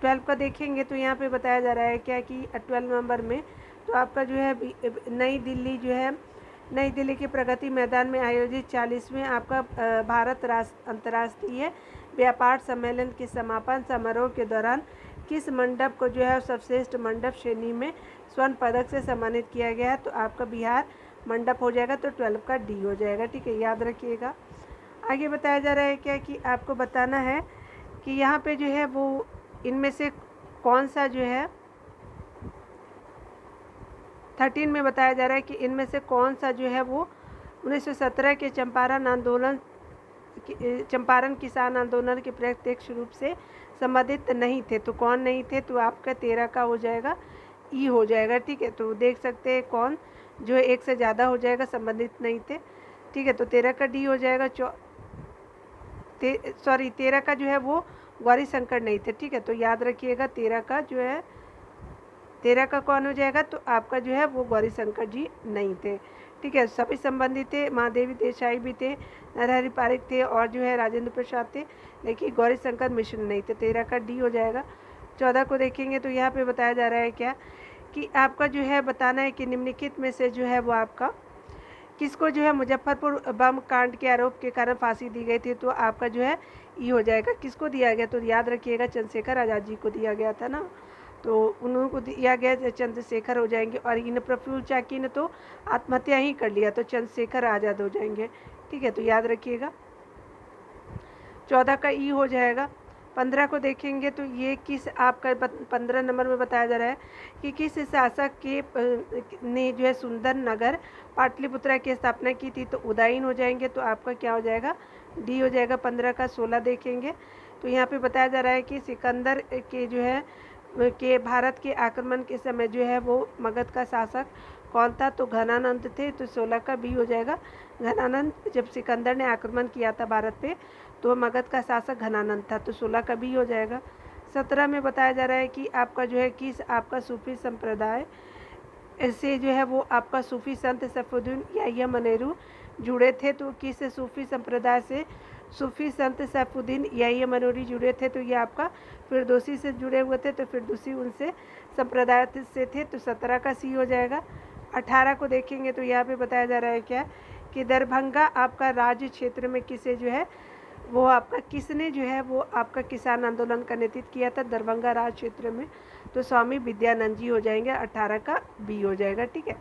12 का देखेंगे तो यहाँ पे बताया जा रहा है क्या कि 12 नंबर में तो आपका जो है नई दिल्ली के प्रगति मैदान में आयोजित 40वें आपका भारत अंतर्राष्ट्रीय व्यापार सम्मेलन के समापन समारोह के दौरान किस मंडप को जो है सर्वश्रेष्ठ मंडप श्रेणी में स्वर्ण पदक से सम्मानित किया गया है। तो आपका बिहार मंडप हो जाएगा। तो 12 का डी हो जाएगा, ठीक है, याद रखिएगा। आगे बताया जा रहा है क्या कि आपको बताना है कि यहाँ पे जो है वो इनमें से कौन सा जो है 13 में बताया जा रहा है कि इनमें से कौन सा जो है वो 1917 के चंपारण किसान आंदोलन के प्रत्यक्ष रूप से संबंधित नहीं थे। तो कौन नहीं थे, तो आपका 13 का हो जाएगा, ई हो जाएगा, ठीक है। तो देख सकते हैं कौन जो है एक से ज़्यादा हो जाएगा, संबंधित नहीं थे, ठीक है। तो 13 का डी हो जाएगा। 13 का जो है वो गौरी शंकर नहीं थे, ठीक है। तो याद रखिएगा 13 का जो है 13 का कौन हो जाएगा, तो आपका जो है वो गौरी शंकर जी नहीं थे, ठीक है। सभी संबंधित थे, महादेवी देसाई भी थे, नरहरि पारिक थे और जो है राजेंद्र प्रसाद थे, लेकिन गौरी शंकर मिश्र नहीं थे। 13 का डी हो जाएगा। 14 को देखेंगे तो यहाँ पे बताया जा रहा है क्या कि आपका जो है बताना है कि निम्नलिखित में से जो है वो आपका किसको जो है मुजफ्फरपुर बम कांड के आरोप के कारण फांसी दी गई थी। तो आपका जो है ई हो जाएगा। किसको दिया गया, तो याद रखिएगा चंद्रशेखर आज़ाद जी को दिया गया था ना, तो उनको दिया गया, चंद्रशेखर हो जाएंगे। और इन प्रफुल्ल चाकी ने तो आत्महत्या ही कर लिया, तो चंद्रशेखर आज़ाद हो जाएंगे, ठीक है। तो याद रखिएगा 14 का ई हो जाएगा। 15 को देखेंगे तो ये किस आपका 15 नंबर में बताया जा रहा है कि किस शासक के ने जो है सुंदर नगर पाटलिपुत्रा की स्थापना की थी। तो उदयन हो जाएंगे। तो आपका क्या हो जाएगा, डी हो जाएगा। 15 का 16 देखेंगे तो यहाँ पे बताया जा रहा है कि सिकंदर के जो है के भारत के आक्रमण के समय जो है वो मगध का शासक कौन था, तो घनानंद थे। तो 16 का बी हो जाएगा। घनानंद, जब सिकंदर ने आक्रमण किया था भारत पे तो मगध का शासक घनानंद था। तो 16 का बी हो जाएगा। 17 में बताया जा रहा है कि आपका जो है किस आपका सूफी संप्रदाय ऐसे जो है वो आपका सूफी संत सैफुद्दीन याहिया मनेरू जुड़े थे। तो किस सूफी संप्रदाय से सूफी संत सैफुद्दीन याहिया मनेरू जुड़े थे, तो ये आपका फिरदौसी से जुड़े हुए थे। तो फिरदौसी उनसे संप्रदाय से थे। तो 17 का सी हो जाएगा। 18 को देखेंगे तो यहाँ पे बताया जा रहा है क्या कि दरभंगा आपका राज्य क्षेत्र में किसे जो है वो आपका किसने जो है वो आपका किसान आंदोलन का नेतृत्व किया था दरभंगा राज्य क्षेत्र में, तो स्वामी विद्यानंद जी हो जाएंगे। 18 का बी हो जाएगा, ठीक है।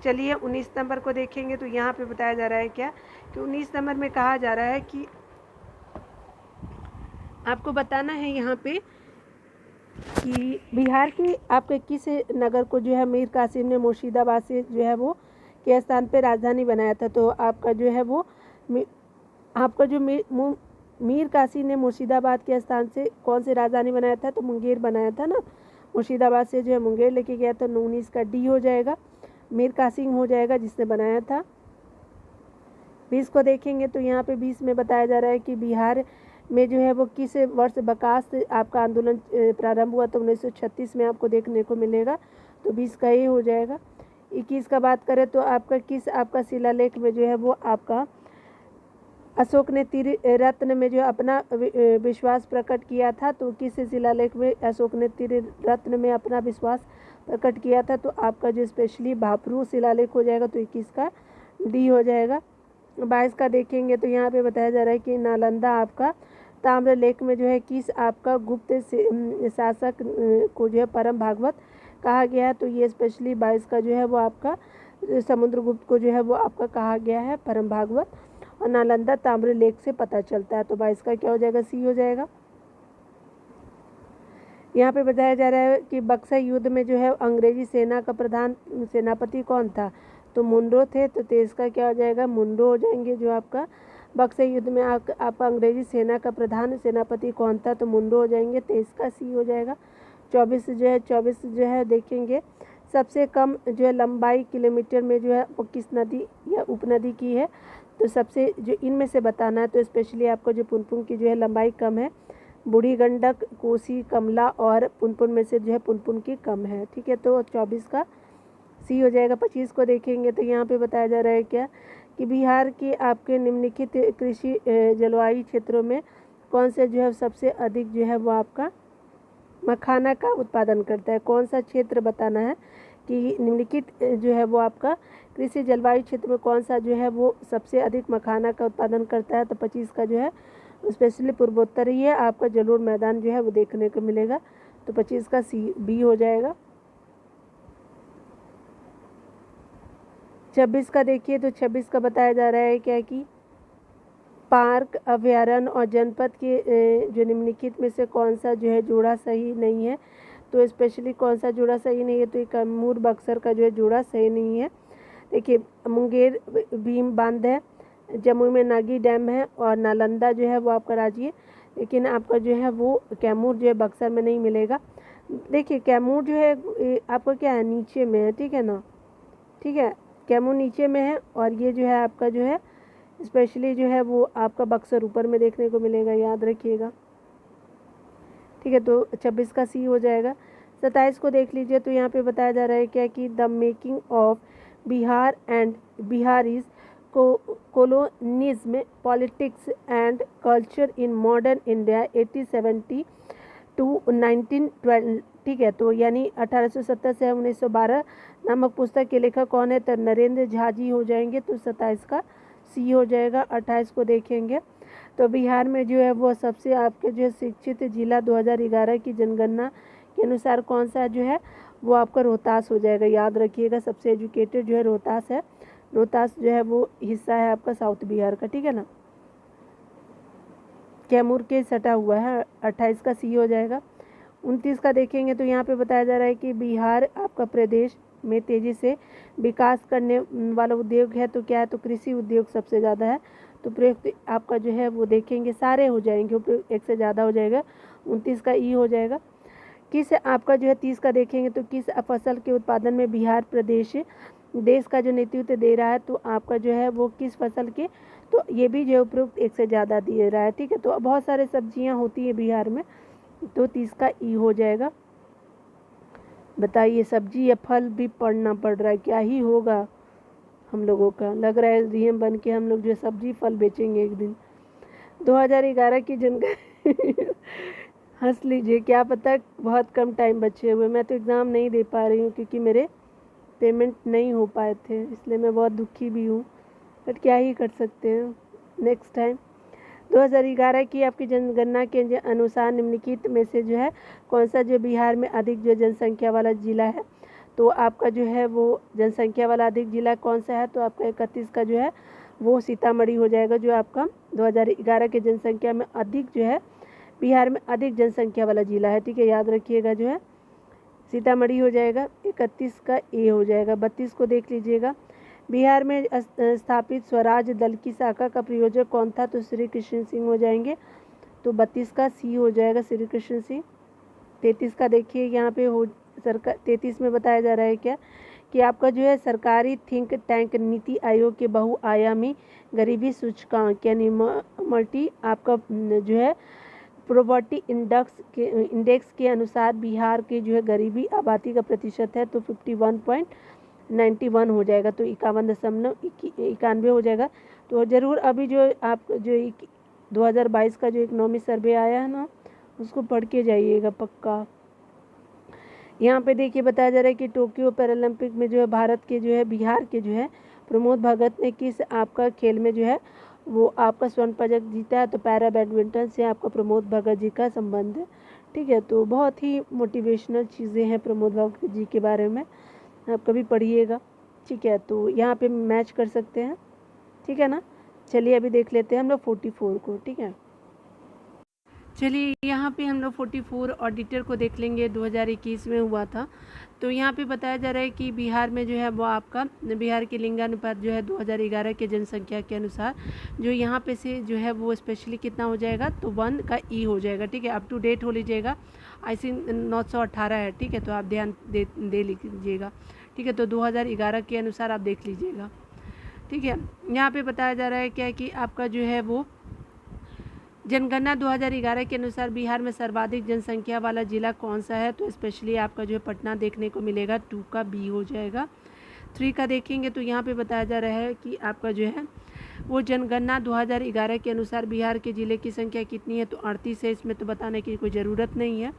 चलिए 19 नंबर को देखेंगे तो यहाँ पे बताया जा रहा है क्या कि 19 नंबर में कहा जा रहा है कि आपको बताना है यहाँ पे कि बिहार के आपके किस नगर को जो है मीर कासिम ने मुर्शिदाबाद से जो है वो के स्थान पे राजधानी बनाया था। तो आपका जो है वो आपका जो मीर कासिम ने मुर्शिदाबाद के स्थान से कौन से राजधानी बनाया था, तो मुंगेर बनाया था ना, मुर्शिदाबाद से जो है मुंगेर लेके गया था। 19 का डी हो जाएगा। मीर कासिम हो जाएगा जिसने बनाया था। 20 को देखेंगे तो यहाँ पे 20 में बताया जा रहा है कि बिहार में जो है वो किस वर्ष बकास आपका आंदोलन प्रारंभ हुआ। तो 1936 में आपको देखने को मिलेगा। तो 20 का ये हो जाएगा। 21 का बात करें तो आपका किस आपका शिलालेख में जो है वो आपका अशोक ने त्रिरत्न में जो अपना विश्वास प्रकट किया था। तो किस शिलालेख में अशोक ने त्रिरत्न में अपना विश्वास प्रकट किया था, तो आपका जो स्पेशली भापरू शिलालेख हो जाएगा। तो 21 का डी हो जाएगा। 22 का देखेंगे तो यहाँ पे बताया जा रहा है कि नालंदा आपका ताम्रलेख में जो है किस आपका गुप्त शासक को जो है परम भागवत कहा गया है। तो ये स्पेशली 22 का जो है वो आपका समुद्रगुप्त को जो है वो आपका कहा गया है परम भागवत, और नालंदा ताम्रलेख से पता चलता है। तो 22 का क्या हो जाएगा, सी हो जाएगा। यहाँ पे बताया जा रहा है कि बक्सर युद्ध में जो है अंग्रेजी सेना का प्रधान सेनापति कौन था। तो मुनरो थे, तो 23 का क्या हो जाएगा, मुनरो हो जाएंगे। जो आपका बक्सर युद्ध में आपका अंग्रेजी सेना का प्रधान सेनापति कौन था, तो मुनरो हो जाएंगे, 23 का सी हो जाएगा। 24 जो है देखेंगे सबसे कम जो है लंबाई किलोमीटर में जो है वो किस नदी या उपनदी की है, तो सबसे जो इनमें से बताना है, तो स्पेशली आपको जो पुनपुन की जो है लंबाई कम है, बूढ़ी गंडक, कोसी, कमला और पुनपुन में से जो है पुनपुन की कम है। ठीक है, तो 24 का सी हो जाएगा। 25 को देखेंगे तो यहाँ पे बताया जा रहा है क्या कि बिहार के आपके निम्नलिखित कृषि जलवायु क्षेत्रों में कौन से जो है सबसे अधिक जो है वो आपका मखाना का उत्पादन करता है। कौन सा क्षेत्र बताना है कि निम्नलिखित जो है वो आपका कृषि जलवायु क्षेत्र में कौन सा जो है वो सबसे अधिक मखाना का उत्पादन करता है, तो 25 का जो है स्पेशली पूर्वोत्तर ही है, आपका जलोढ़ मैदान जो है वो देखने को मिलेगा, तो 25 का सी बी हो जाएगा। 26 का देखिए, तो 26 का बताया जा रहा है क्या कि पार्क, अभयारण्य और जनपद के जो निम्नलिखित में से कौन सा जो है जोड़ा सही नहीं है, तो स्पेशली कौन सा जोड़ा सही नहीं है, तो कैमूर बक्सर का जो है जोड़ा सही नहीं है। देखिए मुंगेर भीम बांध है, जम्मू में नागी डैम है और नालंदा जो है वो आपका राज्य है, लेकिन आपका जो है वो कैमूर जो है बक्सर में नहीं मिलेगा। देखिए कैमूर जो है आपका क्या है, नीचे में है, ठीक है ना, ठीक है, कैमूर नीचे में है और ये जो है आपका जो है स्पेशली जो है वो आपका बक्सर ऊपर में देखने को मिलेगा, याद रखिएगा। ठीक है, तो 26 का सी हो जाएगा। 27 को देख लीजिए, तो यहाँ पे बताया जा रहा है क्या कि the making of Bihar and Biharis colonialism, politics and culture in modern India 1870 to 1912। ठीक है, तो यानी 1870 से 1912 नामक पुस्तक के लेखक कौन है, तो नरेंद्र झा जी हो जाएंगे, तो 27 का सी हो जाएगा। 28 को देखेंगे, तो बिहार में जो है वो सबसे आपके जो है शिक्षित जिला 2011 की जनगणना के अनुसार कौन सा जो है वो आपका रोहतास हो जाएगा, याद रखिएगा। सबसे एजुकेटेड जो है रोहतास है, रोहतास जो है वो हिस्सा है आपका साउथ बिहार का, ठीक है ना, कैमूर के सटा हुआ है। 28 का सी हो जाएगा। 29 का देखेंगे, तो यहाँ पे बताया जा रहा है कि बिहार आपका प्रदेश में तेज़ी से विकास करने वाला उद्योग है, तो क्या है, तो कृषि उद्योग सबसे ज़्यादा है, तो प्रयुक्त आपका जो है वो देखेंगे सारे हो जाएंगे, उपयुक्त एक से ज़्यादा हो जाएगा। 29 का ई हो जाएगा। किस आपका जो है 30 का देखेंगे, तो किस फसल के उत्पादन में बिहार प्रदेश देश का जो नेतृत्व दे रहा है, तो आपका जो है वो किस फसल के, तो ये भी जो उपयुक्त एक से ज़्यादा दे रहा है। ठीक है, तो बहुत सारे सब्जियां होती है बिहार में, तो 30 का ई हो जाएगा। बताइए सब्जी या फल भी पढ़ना पड़ रहा है, क्या ही होगा हम लोगों का, लग रहा है डीएम बन के हम लोग जो सब्जी फल बेचेंगे एक दिन। 2011 की जनगणना हंस लीजिए, क्या पता बहुत कम टाइम बचे हुए, मैं तो एग्ज़ाम नहीं दे पा रही हूँ क्योंकि मेरे पेमेंट नहीं हो पाए थे, इसलिए मैं बहुत दुखी भी हूँ, बट क्या ही कर सकते हैं, नेक्स्ट टाइम। 2011 की आपकी जनगणना के अनुसार निम्नलिखित में से जो है कौन सा जो बिहार में अधिक जो जनसंख्या वाला जिला है, तो आपका जो है वो जनसंख्या वाला अधिक जिला कौन सा है, तो आपका 31 का जो है वो सीतामढ़ी हो जाएगा, जो आपका 2011 के जनसंख्या में अधिक जो है बिहार में अधिक जनसंख्या वाला जिला है। ठीक है, याद रखिएगा, जो है सीतामढ़ी हो जाएगा। 31 का ए हो जाएगा। 32 को देख लीजिएगा, बिहार में स्थापित स्वराज दल की शाखा का प्रयोजक कौन था, तो श्री कृष्ण सिंह हो जाएंगे, तो 32 का सी हो जाएगा, श्री कृष्ण सिंह। 33 का देखिए, यहाँ पे हो सरकार 33 में बताया जा रहा है क्या कि आपका जो है सरकारी थिंक टैंक नीति आयोग के बहुआयामी गरीबी सूचकांक यानी मल्टी आपका जो है प्रॉपर्टी इंडेक्स के अनुसार बिहार के जो है गरीबी आबादी का प्रतिशत है, तो 51.91 हो जाएगा, तो 51.91 हो जाएगा। तो ज़रूर अभी जो आप जो 2022 का जो इकनॉमी सर्वे आया है ना, उसको पढ़ के जाइएगा पक्का। यहाँ पे देखिए बताया जा रहा है कि टोक्यो पैरालंपिक में जो है भारत के जो है बिहार के जो है प्रमोद भगत ने किस आपका खेल में जो है वो आपका स्वर्ण पदक जीता है, तो पैरा बैडमिंटन से आपका प्रमोद भगत जी का संबंध है। ठीक है, तो बहुत ही मोटिवेशनल चीज़ें हैं प्रमोद भगत जी के बारे में, आप कभी पढ़िएगा। ठीक है, तो यहाँ पे मैच कर सकते हैं, ठीक है ना। चलिए अभी देख लेते हैं हम लोग 44 को। ठीक है, चलिए यहाँ पे हम लोग 44 ऑडिटर को देख लेंगे, 2021 में हुआ था। तो यहाँ पे बताया जा रहा है कि बिहार में जो है वो आपका बिहार के लिंगानुपात जो है 2011 के जनसंख्या के अनुसार जो यहाँ पे से जो है वो स्पेशली कितना हो जाएगा, तो 1 का ई हो जाएगा। ठीक है, अप टू डेट हो लीजिएगा, आई थिंक 918 है। ठीक है, तो आप ध्यान दे लीजिएगा। ठीक है, तो 2011 के अनुसार आप देख लीजिएगा। ठीक है, यहाँ पे बताया जा रहा है क्या कि आपका जो है वो जनगणना 2011 के अनुसार बिहार में सर्वाधिक जनसंख्या वाला जिला कौन सा है, तो स्पेशली आपका जो है पटना देखने को मिलेगा, 2 का बी हो जाएगा। 3 का देखेंगे तो यहाँ पे बताया जा रहा है कि आपका जो है वो जनगणना 2011 के अनुसार बिहार के ज़िले की संख्या कितनी है, तो 38 है। इसमें तो बताने की कोई ज़रूरत नहीं है।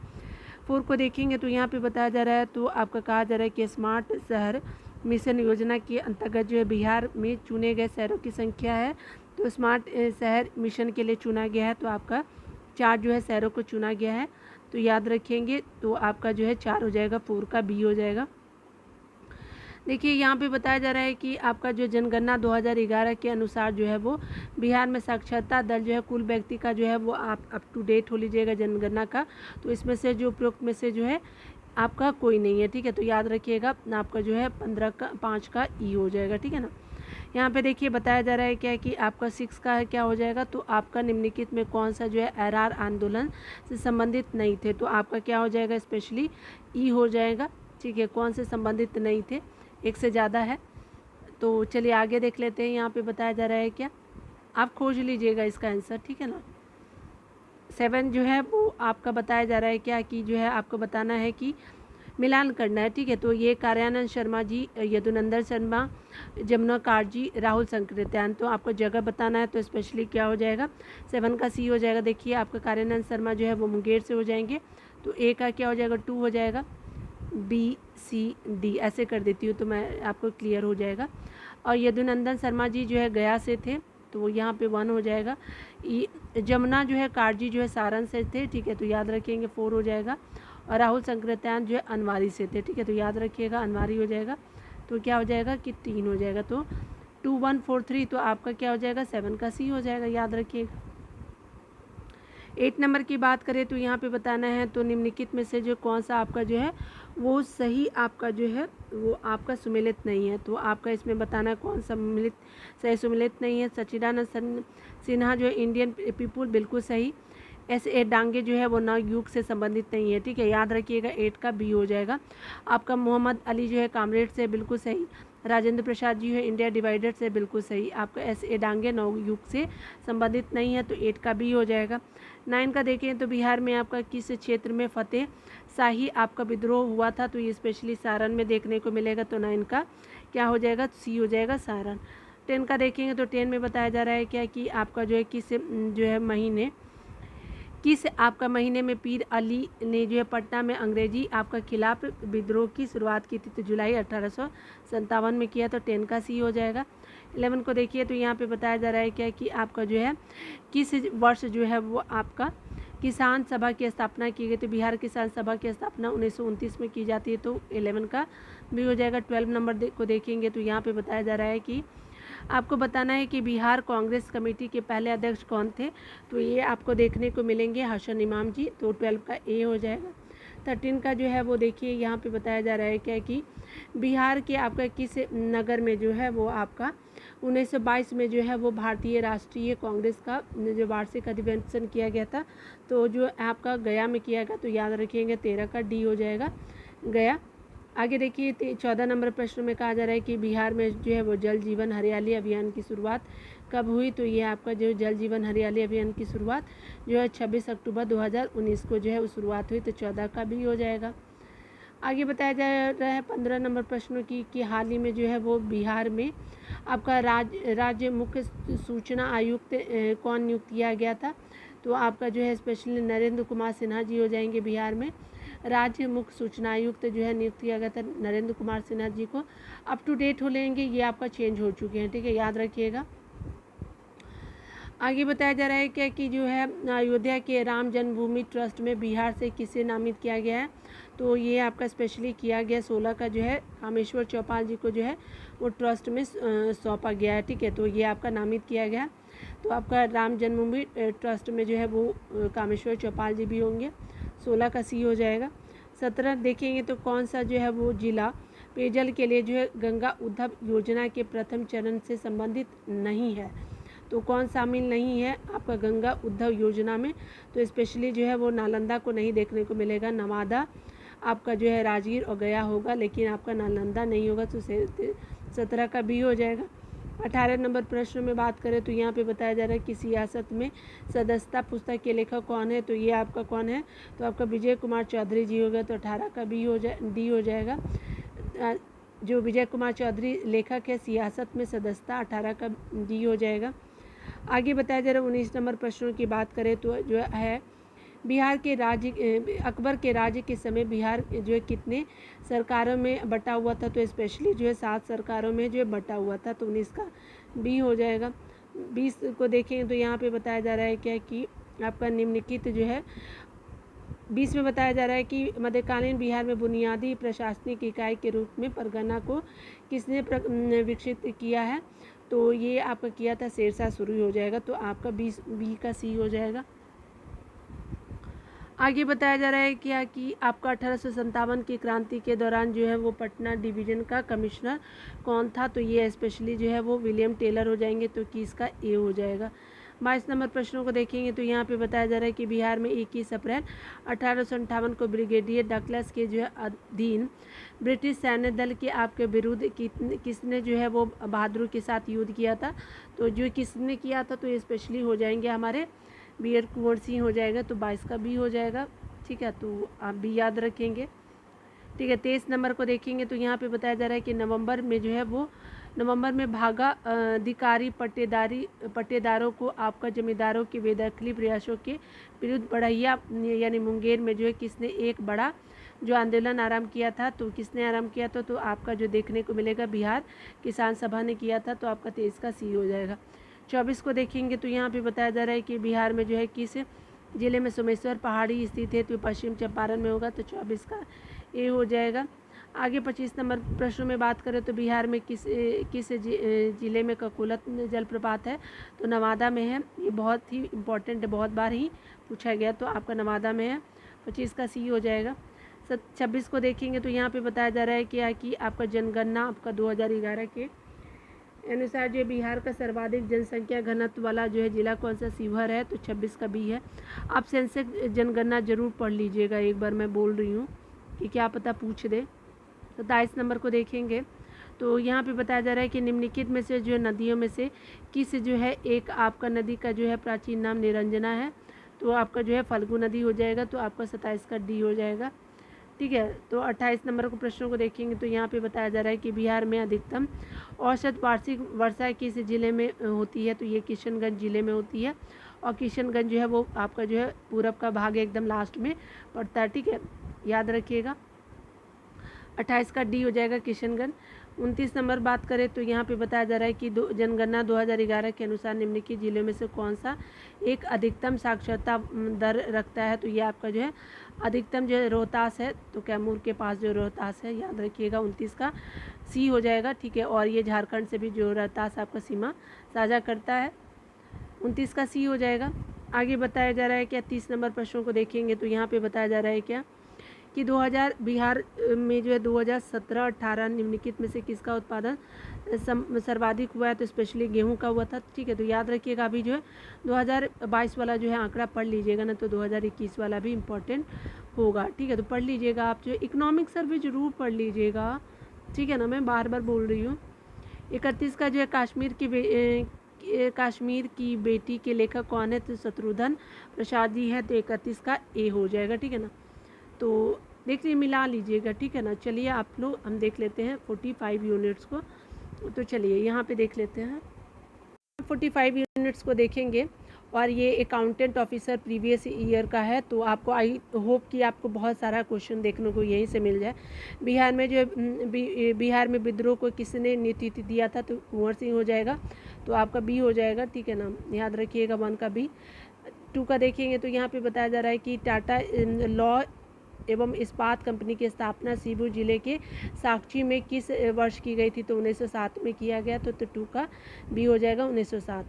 4 को देखेंगे तो यहाँ पे बताया जा रहा है, तो आपका कहा जा रहा है कि स्मार्ट शहर मिशन योजना के अंतर्गत जो है बिहार में चुने गए शहरों की संख्या है, तो स्मार्ट शहर मिशन के लिए चुना गया है, तो आपका 4 जो है शहरों को चुना गया है, तो याद रखेंगे। तो आपका जो है 4 हो जाएगा, 4 का बी हो जाएगा। देखिए यहाँ पे बताया जा रहा है कि आपका जो जनगणना 2011 के अनुसार जो है वो बिहार में साक्षरता दर जो है कुल व्यक्ति का जो है वो आप अप टू डेट हो लीजिएगा जनगणना का, तो इसमें से जो उपरोक्त में से जो है आपका कोई नहीं है। ठीक है, तो याद रखिएगा आपका जो है 5 का ई हो जाएगा। ठीक है ना, यहाँ पे देखिए बताया जा रहा है क्या है कि आपका 6 का है क्या हो जाएगा, तो आपका निम्नलिखित में कौन सा जो है एरआर आंदोलन से संबंधित नहीं थे, तो आपका क्या हो जाएगा, स्पेशली ई हो जाएगा। ठीक है, कौन से संबंधित नहीं थे, एक से ज़्यादा है। तो चलिए आगे देख लेते हैं। यहाँ पे बताया जा रहा है क्या, आप खोज लीजिएगा इसका आंसर। ठीक है ना, 7 जो है वो आपका बताया जा रहा है क्या कि जो है आपको बताना है कि मिलान करना है। ठीक है, तो ये कार्यानंद शर्मा जी, यदुनंदन शर्मा, जमुना काजी, राहुल संकृत्यान, तो आपको जगह बताना है, तो स्पेशली क्या हो जाएगा, 7 का सी हो जाएगा। देखिए आपका कार्यानंद शर्मा जो है वो मुंगेर से हो जाएंगे, तो ए का क्या हो जाएगा, 2 हो जाएगा, बी सी डी ऐसे कर देती हूँ तो मैं आपको क्लियर हो जाएगा। और यदुनंदन शर्मा जी जो है गया से थे, तो यहाँ पे 1 हो जाएगा। जमुना जो है काजी जो है सारण से थे। ठीक है, तो याद रखेंगे 4 हो जाएगा। और राहुल संकृत्यान जो है अनवारी से थे। ठीक है, तो याद रखिएगा अनवारी हो जाएगा, तो क्या हो जाएगा कि 3 हो जाएगा, तो 2 1 4 3, तो आपका क्या हो जाएगा, 7 का सी हो जाएगा, याद रखिएगा। 8 नंबर की बात करें तो यहाँ पे बताना है, तो निम्नलिखित में से जो कौन सा आपका जो है वो सही आपका जो है वो आपका सुमेलित नहीं है, तो आपका इसमें बताना है कौन सा सही सुमेलित नहीं है। सच्चिदानंद सिन्हा जो है इंडियन पीपुल, बिल्कुल सही। ऐसे डांगे जो है वो नवयुग से संबंधित नहीं है। ठीक है, याद रखिएगा 8 का बी हो जाएगा। आपका मोहम्मद अली जो है कामरेड से, बिल्कुल सही। राजेंद्र प्रसाद जी है इंडिया डिवाइडेड से, बिल्कुल सही। आपका ऐसे डांगे नवयुग से संबंधित नहीं है, तो 8 का बी हो जाएगा। 9 का देखें तो बिहार में आपका किस क्षेत्र में फतेह शाही आपका विद्रोह हुआ था, तो ये स्पेशली सारण में देखने को मिलेगा, तो 9 का क्या हो जाएगा, सी हो जाएगा, सारण। 10 का देखेंगे तो 10 में बताया जा रहा है क्या कि आपका जो है किस जो है महीने किस आपका महीने में पीर अली ने जो है पटना में अंग्रेजी आपका खिलाफ विद्रोह की शुरुआत की थी, तो जुलाई 1857 में किया, तो 10 का सी हो जाएगा। 11 को देखिए तो यहाँ पे बताया जा रहा है क्या कि आपका जो है किस वर्ष जो है वो आपका किसान सभा की स्थापना की गई, तो बिहार किसान सभा की स्थापना 1929 में की जाती है, तो 11 का भी हो जाएगा। 12 नंबर को देखेंगे तो यहाँ पे बताया जा रहा है कि आपको बताना है कि बिहार कांग्रेस कमेटी के पहले अध्यक्ष कौन थे, तो ये आपको देखने को मिलेंगे हसन इमाम जी, तो 12 का ए हो जाएगा। 13 का जो है वो देखिए यहाँ पे बताया जा रहा है क्या कि बिहार के आपका किस नगर में जो है वो आपका 1922 में जो है वो भारतीय राष्ट्रीय कांग्रेस का जो वार्षिक अधिवेशन किया गया था, तो जो आपका गया में किया गया, तो याद रखिएगा 13 का डी हो जाएगा, गया। आगे देखिए 14 नंबर प्रश्न में कहा जा रहा है कि बिहार में जो है वो जल जीवन हरियाली अभियान की शुरुआत कब हुई, तो ये आपका जो जल जीवन हरियाली अभियान की शुरुआत जो है 26 अक्टूबर 2019 को जो है वो शुरुआत हुई, तो 14 का भी हो जाएगा। आगे बताया जा रहा है 15 नंबर प्रश्नों की कि हाल ही में जो है वो बिहार में आपका राज्य मुख्य सूचना आयुक्त कौन नियुक्त किया गया था, तो आपका जो है स्पेशली नरेंद्र कुमार सिन्हा जी हो जाएंगे। बिहार में राज्य मुख्य सूचना आयुक्त जो है नियुक्त किया गया था नरेंद्र कुमार सिन्हा जी को। अप टू डेट हो लेंगे, ये आपका चेंज हो चुके हैं। ठीक है, याद रखिएगा। आगे बताया जा रहा है क्या कि जो है अयोध्या के राम जन्मभूमि ट्रस्ट में बिहार से किसे नामित किया गया है। तो ये आपका स्पेशली किया गया 16 का जो है कामेश्वर चौपाल जी को जो है वो ट्रस्ट में सौंपा गया है। ठीक है, तो ये आपका नामित किया गया। तो आपका राम जन्मभूमि ट्रस्ट में जो है वो कामेश्वर चौपाल जी भी होंगे। 16 का सी हो जाएगा। 17 देखेंगे तो कौन सा जो है वो जिला पेयजल के लिए जो है गंगा उद्धव योजना के प्रथम चरण से संबंधित नहीं है। तो कौन शामिल नहीं है आपका गंगा उद्धव योजना में। तो स्पेशली जो है वो नालंदा को नहीं देखने को मिलेगा। नवादा आपका जो है राजगीर और गया होगा, लेकिन आपका नालंदा नहीं होगा। तो 17 का बी हो जाएगा। 18 नंबर प्रश्न में बात करें तो यहाँ पे बताया जा रहा है कि सियासत में सदस्यता पुस्तक के लेखक कौन है। तो ये आपका कौन है, तो आपका विजय कुमार चौधरी जी होगा। तो 18 का डी हो जाएगा। जो विजय कुमार चौधरी लेखक है सियासत में सदस्यता, 18 का डी हो जाएगा। आगे बताया जा रहा है 19 नंबर प्रश्नों की बात करें तो जो है बिहार के राज्य अकबर के राज्य के समय बिहार जो है कितने सरकारों में बटा हुआ था। तो स्पेशली जो है 7 सरकारों में जो है बटा हुआ था। तो 19 का बी हो जाएगा। 20 को देखें तो यहाँ पे बताया जा रहा है क्या कि आपका निम्नलिखित जो है 20 में बताया जा रहा है कि मध्यकालीन बिहार में बुनियादी प्रशासनिक इकाई के रूप में परगना को किसने विकसित किया है। तो ये आपका किया था शेरशाह सूरी हो जाएगा। तो आपका 20 बी का सी हो जाएगा। आगे बताया जा रहा है क्या कि आपका 1857 की क्रांति के दौरान जो है वो पटना डिवीज़न का कमिश्नर कौन था। तो ये स्पेशली जो है वो विलियम टेलर हो जाएंगे। तो कि इसका ए हो जाएगा। 22 नंबर प्रश्नों को देखेंगे तो यहाँ पे बताया जा रहा है कि बिहार में 21 अप्रैल 1858 को ब्रिगेडियर डगलस के जो है अधीन ब्रिटिश सैन्य दल के आपके विरुद्ध किसने जो है वो बहादुरी के साथ युद्ध किया था। तो जो किसने किया था तो ये स्पेशली हो जाएंगे हमारे वीर कुंवर सिंह हो जाएगा। तो 22 का बी हो जाएगा। ठीक है, तो आप भी याद रखेंगे। ठीक है, 23 नंबर को देखेंगे तो यहाँ पे बताया जा रहा है कि नवंबर में जो है वो नवंबर में भागा अधिकारी पट्टेदारों को आपका जमींदारों के बेदखली प्रयासों के विरुद्ध बढ़ैया यानी मुंगेर में जो है किसने एक बड़ा जो आंदोलन आरंभ किया था। तो किसने आरंभ किया था, तो आपका जो देखने को मिलेगा बिहार किसान सभा ने किया था। तो आपका 23 का सी हो जाएगा। 24 को देखेंगे तो यहाँ पे बताया जा रहा है कि बिहार में जो है किस जिले में सोमेश्वर पहाड़ी स्थित है। तो पश्चिम चंपारण में होगा। तो 24 का ए हो जाएगा। आगे 25 नंबर प्रश्नों में बात करें तो बिहार में किस जिले में ककुलत जलप्रपात है। तो नवादा में है। ये बहुत ही इम्पोर्टेंट है, बहुत बार ही पूछा गया। तो आपका नवादा में है। 25 का सी हो जाएगा। 26 को देखेंगे तो यहाँ पे बताया जा रहा है कि आपका जनगणना आपका 2011 के अनुसार जो बिहार का सर्वाधिक जनसंख्या घनत्व वाला जो है जिला कौन सा शिवहर है। तो 26 का बी है। आप सेंसस जनगणना जरूर पढ़ लीजिएगा, एक बार मैं बोल रही हूँ कि क्या पता पूछ दे। तो 23 नंबर को देखेंगे तो यहाँ पे बताया जा रहा है कि निम्नलिखित में से जो है नदियों में से किस जो है एक आपका नदी का जो है प्राचीन नाम निरंजना है। तो आपका जो है फल्गु नदी हो जाएगा। तो आपका 27 का डी हो जाएगा। ठीक है, तो 28 नंबर को प्रश्नों को देखेंगे तो यहाँ पे बताया जा रहा है कि बिहार में अधिकतम औसत वार्षिक वर्षा किस जिले में होती है। तो ये किशनगंज जिले में होती है। और किशनगंज जो है वो आपका जो है पूरब का भाग एकदम लास्ट में पड़ता है। ठीक है, याद रखिएगा। 28 का डी हो जाएगा किशनगंज। 29 नंबर बात करें तो यहाँ पे बताया जा रहा है कि जनगणना 2011 के अनुसार निम्नलिखित जिलों में से कौन सा एक अधिकतम साक्षरता दर रखता है। तो ये आपका जो है अधिकतम जो है रोहतास है। तो कैमूर के पास जो रोहतास है, याद रखिएगा। 29 का सी हो जाएगा। ठीक है, और ये झारखंड से भी जो रोहतास आपका सीमा साझा करता है। 29 का सी हो जाएगा। आगे बताया जा रहा है क्या 30 नंबर प्रश्नों को देखेंगे तो यहाँ पे बताया जा रहा है क्या कि बिहार में जो है 2017-18 निम्नलिखित में से किसका उत्पादन सर्वाधिक हुआ है। तो स्पेशली गेहूं का हुआ था। ठीक है, तो याद रखिएगा। अभी जो है 2022 वाला जो है आंकड़ा पढ़ लीजिएगा ना, तो 2021 वाला भी इम्पोर्टेंट होगा। ठीक है, तो पढ़ लीजिएगा। आप जो इकोनॉमिक सर्वे जरूर पढ़ लीजिएगा। ठीक है ना, मैं बार बार बोल रही हूँ। 31 का जो है कश्मीर की बेटी के लेखक कौन है। तो शत्रुघ्न प्रसाद जी है। तो 31 का ए हो जाएगा। ठीक है ना, तो देखिए मिला लीजिएगा। ठीक है ना, चलिए आप लोग हम देख लेते हैं 45 यूनिट्स को। तो चलिए यहाँ पे देख लेते हैं 45 यूनिट्स को देखेंगे। और ये अकाउंटेंट ऑफिसर प्रीवियस ईयर का है। तो आपको आई होप कि आपको बहुत सारा क्वेश्चन देखने को यहीं से मिल जाए। बिहार में जो बिहार में विद्रोह को किसने नेतृत्व दिया था, तो कुंवर सिंह हो जाएगा। तो आपका बी हो जाएगा, ठीक है ना, याद रखिएगा 1 का बी। 2 का देखेंगे तो यहाँ पे बताया जा रहा है कि टाटा लॉ एवं इस्पात कंपनी की स्थापना शिवपुरी जिले के साक्षी में किस वर्ष की गई थी, तो 1907 में किया गया। तो 2 का बी हो जाएगा 1907।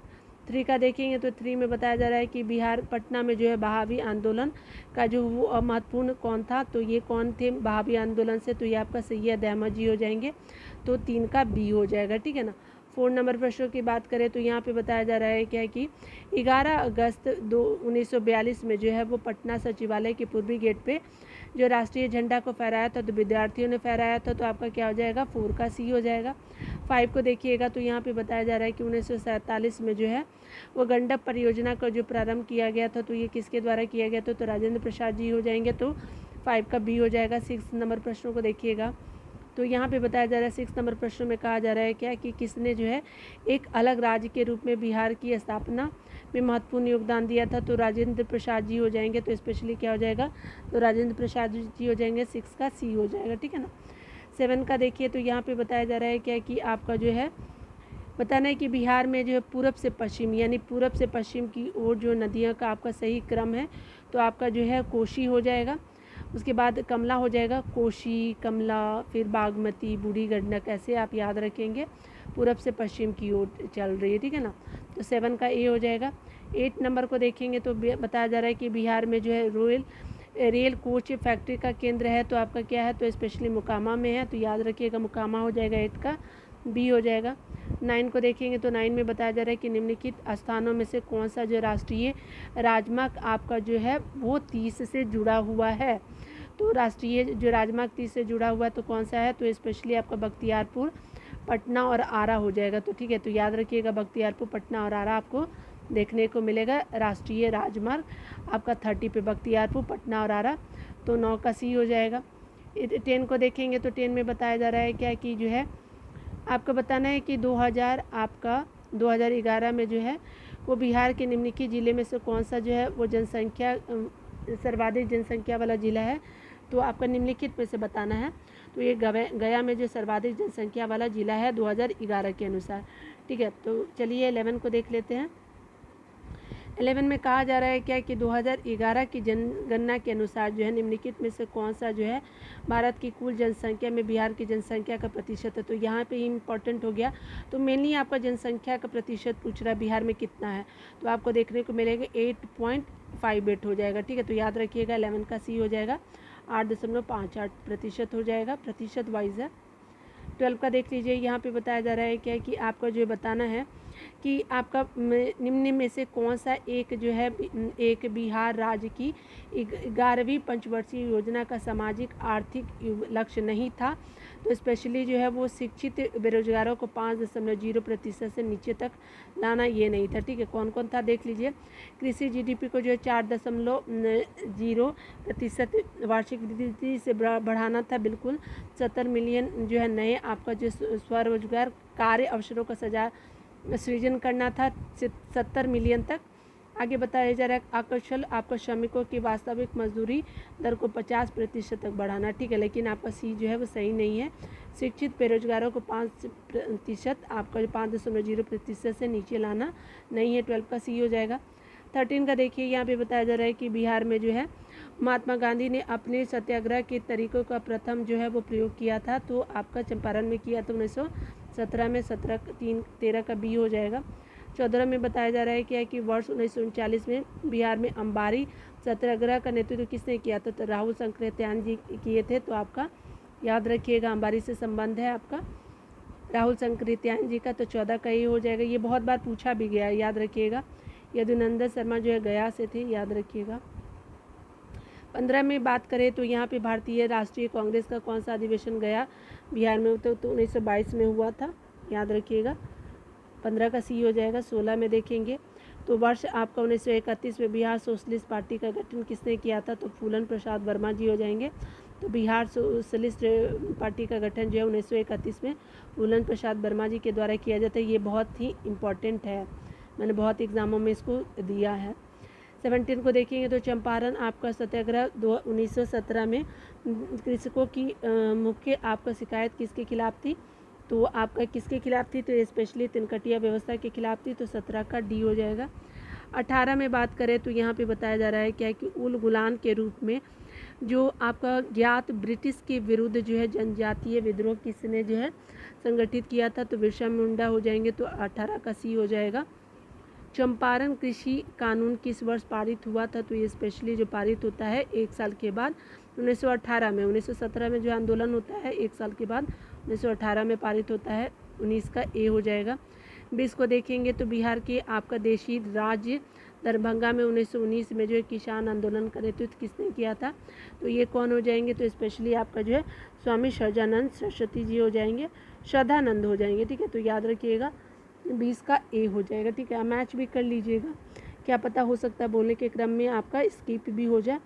3 का देखेंगे तो 3 में बताया जा रहा है कि बिहार पटना में जो है बहावी आंदोलन का जो वो महत्वपूर्ण कौन था, तो ये कौन थे बहावी आंदोलन से, तो ये आपका सैयद अहमद जी हो जाएंगे। तो 3 का बी हो जाएगा, ठीक है ना। 4 नंबर प्रश्नों की बात करें तो यहाँ पे बताया जा रहा है क्या कि 11 अगस्त 1942 में जो है वो पटना सचिवालय के पूर्वी गेट पे जो राष्ट्रीय झंडा को फहराया था, तो विद्यार्थियों ने फहराया था। तो आपका क्या हो जाएगा, 4 का सी हो जाएगा। 5 को देखिएगा तो यहाँ पे बताया जा रहा है कि 1947 में जो है वो गंडक परियोजना का जो प्रारंभ किया गया था, तो ये किसके द्वारा किया गया था, तो राजेंद्र प्रसाद जी हो जाएंगे। तो 5 का बी हो जाएगा। 6 नंबर प्रश्नों को देखिएगा तो यहाँ पे बताया जा रहा है 6 नंबर प्रश्न में कहा जा रहा है क्या कि किसने जो है एक अलग राज्य के रूप में बिहार की स्थापना में महत्वपूर्ण योगदान दिया था, तो राजेंद्र प्रसाद जी हो जाएंगे। तो स्पेशली क्या हो जाएगा, तो राजेंद्र प्रसाद जी हो जाएंगे। 6 का सी हो जाएगा, ठीक है ना। 7 का देखिए तो यहाँ पे बताया जा रहा है क्या कि आपका जो है बताना है कि बिहार में जो है पूरब से पश्चिम यानी पूरब से पश्चिम की ओर जो नदियों का आपका सही क्रम है, तो आपका जो है कोशी हो जाएगा, उसके बाद कमला हो जाएगा, कोशी, कमला, फिर बागमती, बूढ़ी गंडक, ऐसे आप याद रखेंगे पूरब से पश्चिम की ओर चल रही है, ठीक है ना। तो 7 का ए हो जाएगा। 8 नंबर को देखेंगे तो बताया जा रहा है कि बिहार में जो है रेल कोच फैक्ट्री का केंद्र है, तो आपका क्या है, तो स्पेशली मोकामा में है, तो याद रखिएगा मोकामा हो जाएगा। 8 का बी हो जाएगा। 9 को देखेंगे तो 9 में बताया जा रहा है कि निम्नलिखित स्थानों में से कौन सा जो राष्ट्रीय राजमार्ग आपका जो है वो 30 से जुड़ा हुआ है, तो राष्ट्रीय जो राजमार्ग 30 से जुड़ा हुआ है तो कौन सा है, तो स्पेशली आपका बख्तियारपुर, पटना और आरा हो जाएगा। तो ठीक है, तो याद रखिएगा बख्तियारपुर, पटना और आरा आपको देखने को मिलेगा राष्ट्रीय राजमार्ग आपका 30 पे बख्तियारपुर, पटना और आरा। तो 9 का सी हो जाएगा। 10 को देखेंगे तो 10 में बताया जा रहा है क्या कि जो है आपको बताना है कि 2011 में जो है वो बिहार के निम्नलिखित ज़िले में से कौन सा जो है वो जनसंख्या सर्वाधिक जनसंख्या वाला ज़िला है, तो आपका निम्नलिखित में से बताना है। तो ये गया में जो सर्वाधिक जनसंख्या वाला ज़िला है 2011 के अनुसार, ठीक है। तो चलिए 11 को देख लेते हैं। 11 में कहा जा रहा है क्या कि 2011 की जनगणना के अनुसार जो है निम्नलिखित में से कौन सा जो है भारत की कुल जनसंख्या में बिहार की जनसंख्या का प्रतिशत है, तो यहाँ पे इम्पोर्टेंट हो गया। तो मेनली आपका जनसंख्या का प्रतिशत पूछ रहा है बिहार में कितना है, तो आपको देखने को मिलेगा 8.58 हो जाएगा, ठीक है। तो याद रखिएगा 11 का सी हो जाएगा, 8.58% हो जाएगा, प्रतिशत वाइज है। 12 का देख लीजिए, यहाँ पे बताया जा रहा है क्या कि आपका जो बताना है कि आपका निम्न में से कौन सा एक जो है एक बिहार राज्य की 11वीं पंचवर्षीय योजना का सामाजिक आर्थिक लक्ष्य नहीं था, तो स्पेशली जो है वो शिक्षित बेरोजगारों को 5.0% से नीचे तक लाना ये नहीं था, ठीक है। कौन कौन था देख लीजिए। कृषि जीडीपी को जो है 4.0% वार्षिक वृद्धि से बढ़ाना था, बिल्कुल। 70 मिलियन जो है नए आपका जो स्वरोजगार कार्य अवसरों का सृजन करना था 70 मिलियन तक। आगे बताया जा रहा है आकर्षण आपका श्रमिकों की वास्तविक मजदूरी दर को 50% तक बढ़ाना, ठीक है। लेकिन आपका सी जो है वो सही नहीं है। शिक्षित बेरोजगारों को 5% आपका 5.0% से नीचे लाना नहीं है, 12 का सी हो जाएगा। 13 का देखिए, यहाँ पे बताया जा रहा है कि बिहार में जो है महात्मा गांधी ने अपने सत्याग्रह के तरीकों का प्रथम जो है वो प्रयोग किया था, तो आपका चंपारण में किया था 1917 में। 13 का बी हो जाएगा। 14 में बताया जा रहा है क्या कि वर्ष 1939 में बिहार में अंबारी सत्याग्रह का नेतृत्व किसने किया था, तो राहुल संकृत्यान जी किए थे, तो आपका याद रखिएगा अंबारी से संबंध है आपका राहुल संकृत्यान जी का। तो 14 का ये हो जाएगा। ये बहुत बार पूछा भी गया है, याद रखिएगा। यदुनंदन शर्मा जो है गया से थे, याद रखिएगा। 15 में बात करें तो यहाँ पे भारतीय राष्ट्रीय कांग्रेस का कौन सा अधिवेशन गया बिहार में, तो 1922 में हुआ था, याद रखिएगा। 15 का सी हो जाएगा। 16 में देखेंगे तो वर्ष आपका 1931 में बिहार सोशलिस्ट पार्टी का गठन किसने किया था, तो फूलन प्रसाद वर्मा जी हो जाएंगे। तो बिहार सोशलिस्ट पार्टी का गठन जो है 1931 में फूलन प्रसाद वर्मा जी के द्वारा किया जाता है। ये बहुत ही इम्पोर्टेंट है, मैंने बहुत एग्ज़ामों में इसको दिया है। 17 को देखेंगे तो चंपारण आपका सत्याग्रह 1917 में कृषकों की मुख्य आपका शिकायत किसके खिलाफ थी, तो आपका किसके खिलाफ थी, तो स्पेशली तिनकटिया व्यवस्था के खिलाफ थी, तो 17 का डी हो जाएगा। 18 में बात करें तो यहाँ पे बताया जा रहा है क्या है कि उल गुलान के रूप में जो आपका ज्ञात ब्रिटिश के विरुद्ध जो है जनजातीय विद्रोह किसने जो है संगठित किया था, तो बिरसा मुंडा हो जाएंगे, तो 18 का सी हो जाएगा। चंपारण कृषि कानून किस वर्ष पारित हुआ था, तो ये स्पेशली जो पारित होता है 1 साल के बाद 1918 में। 1917 में जो आंदोलन होता है 1 साल के बाद 1918 में पारित होता है, 19 का ए हो जाएगा। 20 को देखेंगे तो बिहार के आपका देशी राज्य दरभंगा में 1919 में जो है किसान आंदोलन का नेतृत्व किसने किया था, तो ये कौन हो जाएंगे, तो स्पेशली आपका जो है स्वामी सहजानंद सरस्वती जी हो जाएंगे, श्रद्धानंद हो जाएंगे। ठीक है, तो याद रखिएगा 20 का ए हो जाएगा। ठीक है, मैच भी कर लीजिएगा, क्या पता हो सकता है बोलने के क्रम में आपका स्किप भी हो जाए।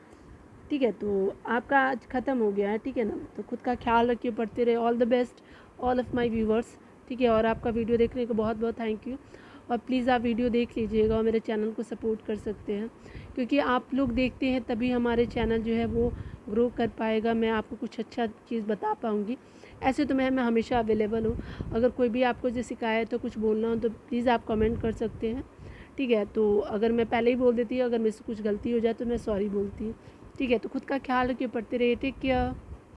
ठीक है, तो आपका आज ख़त्म हो गया है। ठीक है ना, तो खुद का ख्याल रखिए, पढ़ते रहे। All the best all of my viewers. ठीक है, और आपका वीडियो देखने को बहुत बहुत थैंक यू, और प्लीज़ आप वीडियो देख लीजिएगा और मेरे चैनल को सपोर्ट कर सकते हैं, क्योंकि आप लोग देखते हैं तभी हमारे चैनल जो है वो ग्रो कर पाएगा, मैं आपको कुछ अच्छा चीज़ बता पाऊँगी। ऐसे तो मैं हमेशा अवेलेबल हूँ, अगर कोई भी आपको जो शिकायत हो कुछ बोलना हो तो प्लीज़ आप कमेंट कर सकते हैं। ठीक है, तो अगर मैं पहले ही बोल देती हूँ, अगर मुझसे कुछ गलती हो जाए तो मैं सॉरी बोलती हूँ। ठीक है, तो खुद का ख्याल रखिए, पढ़ते रहिए। Take care.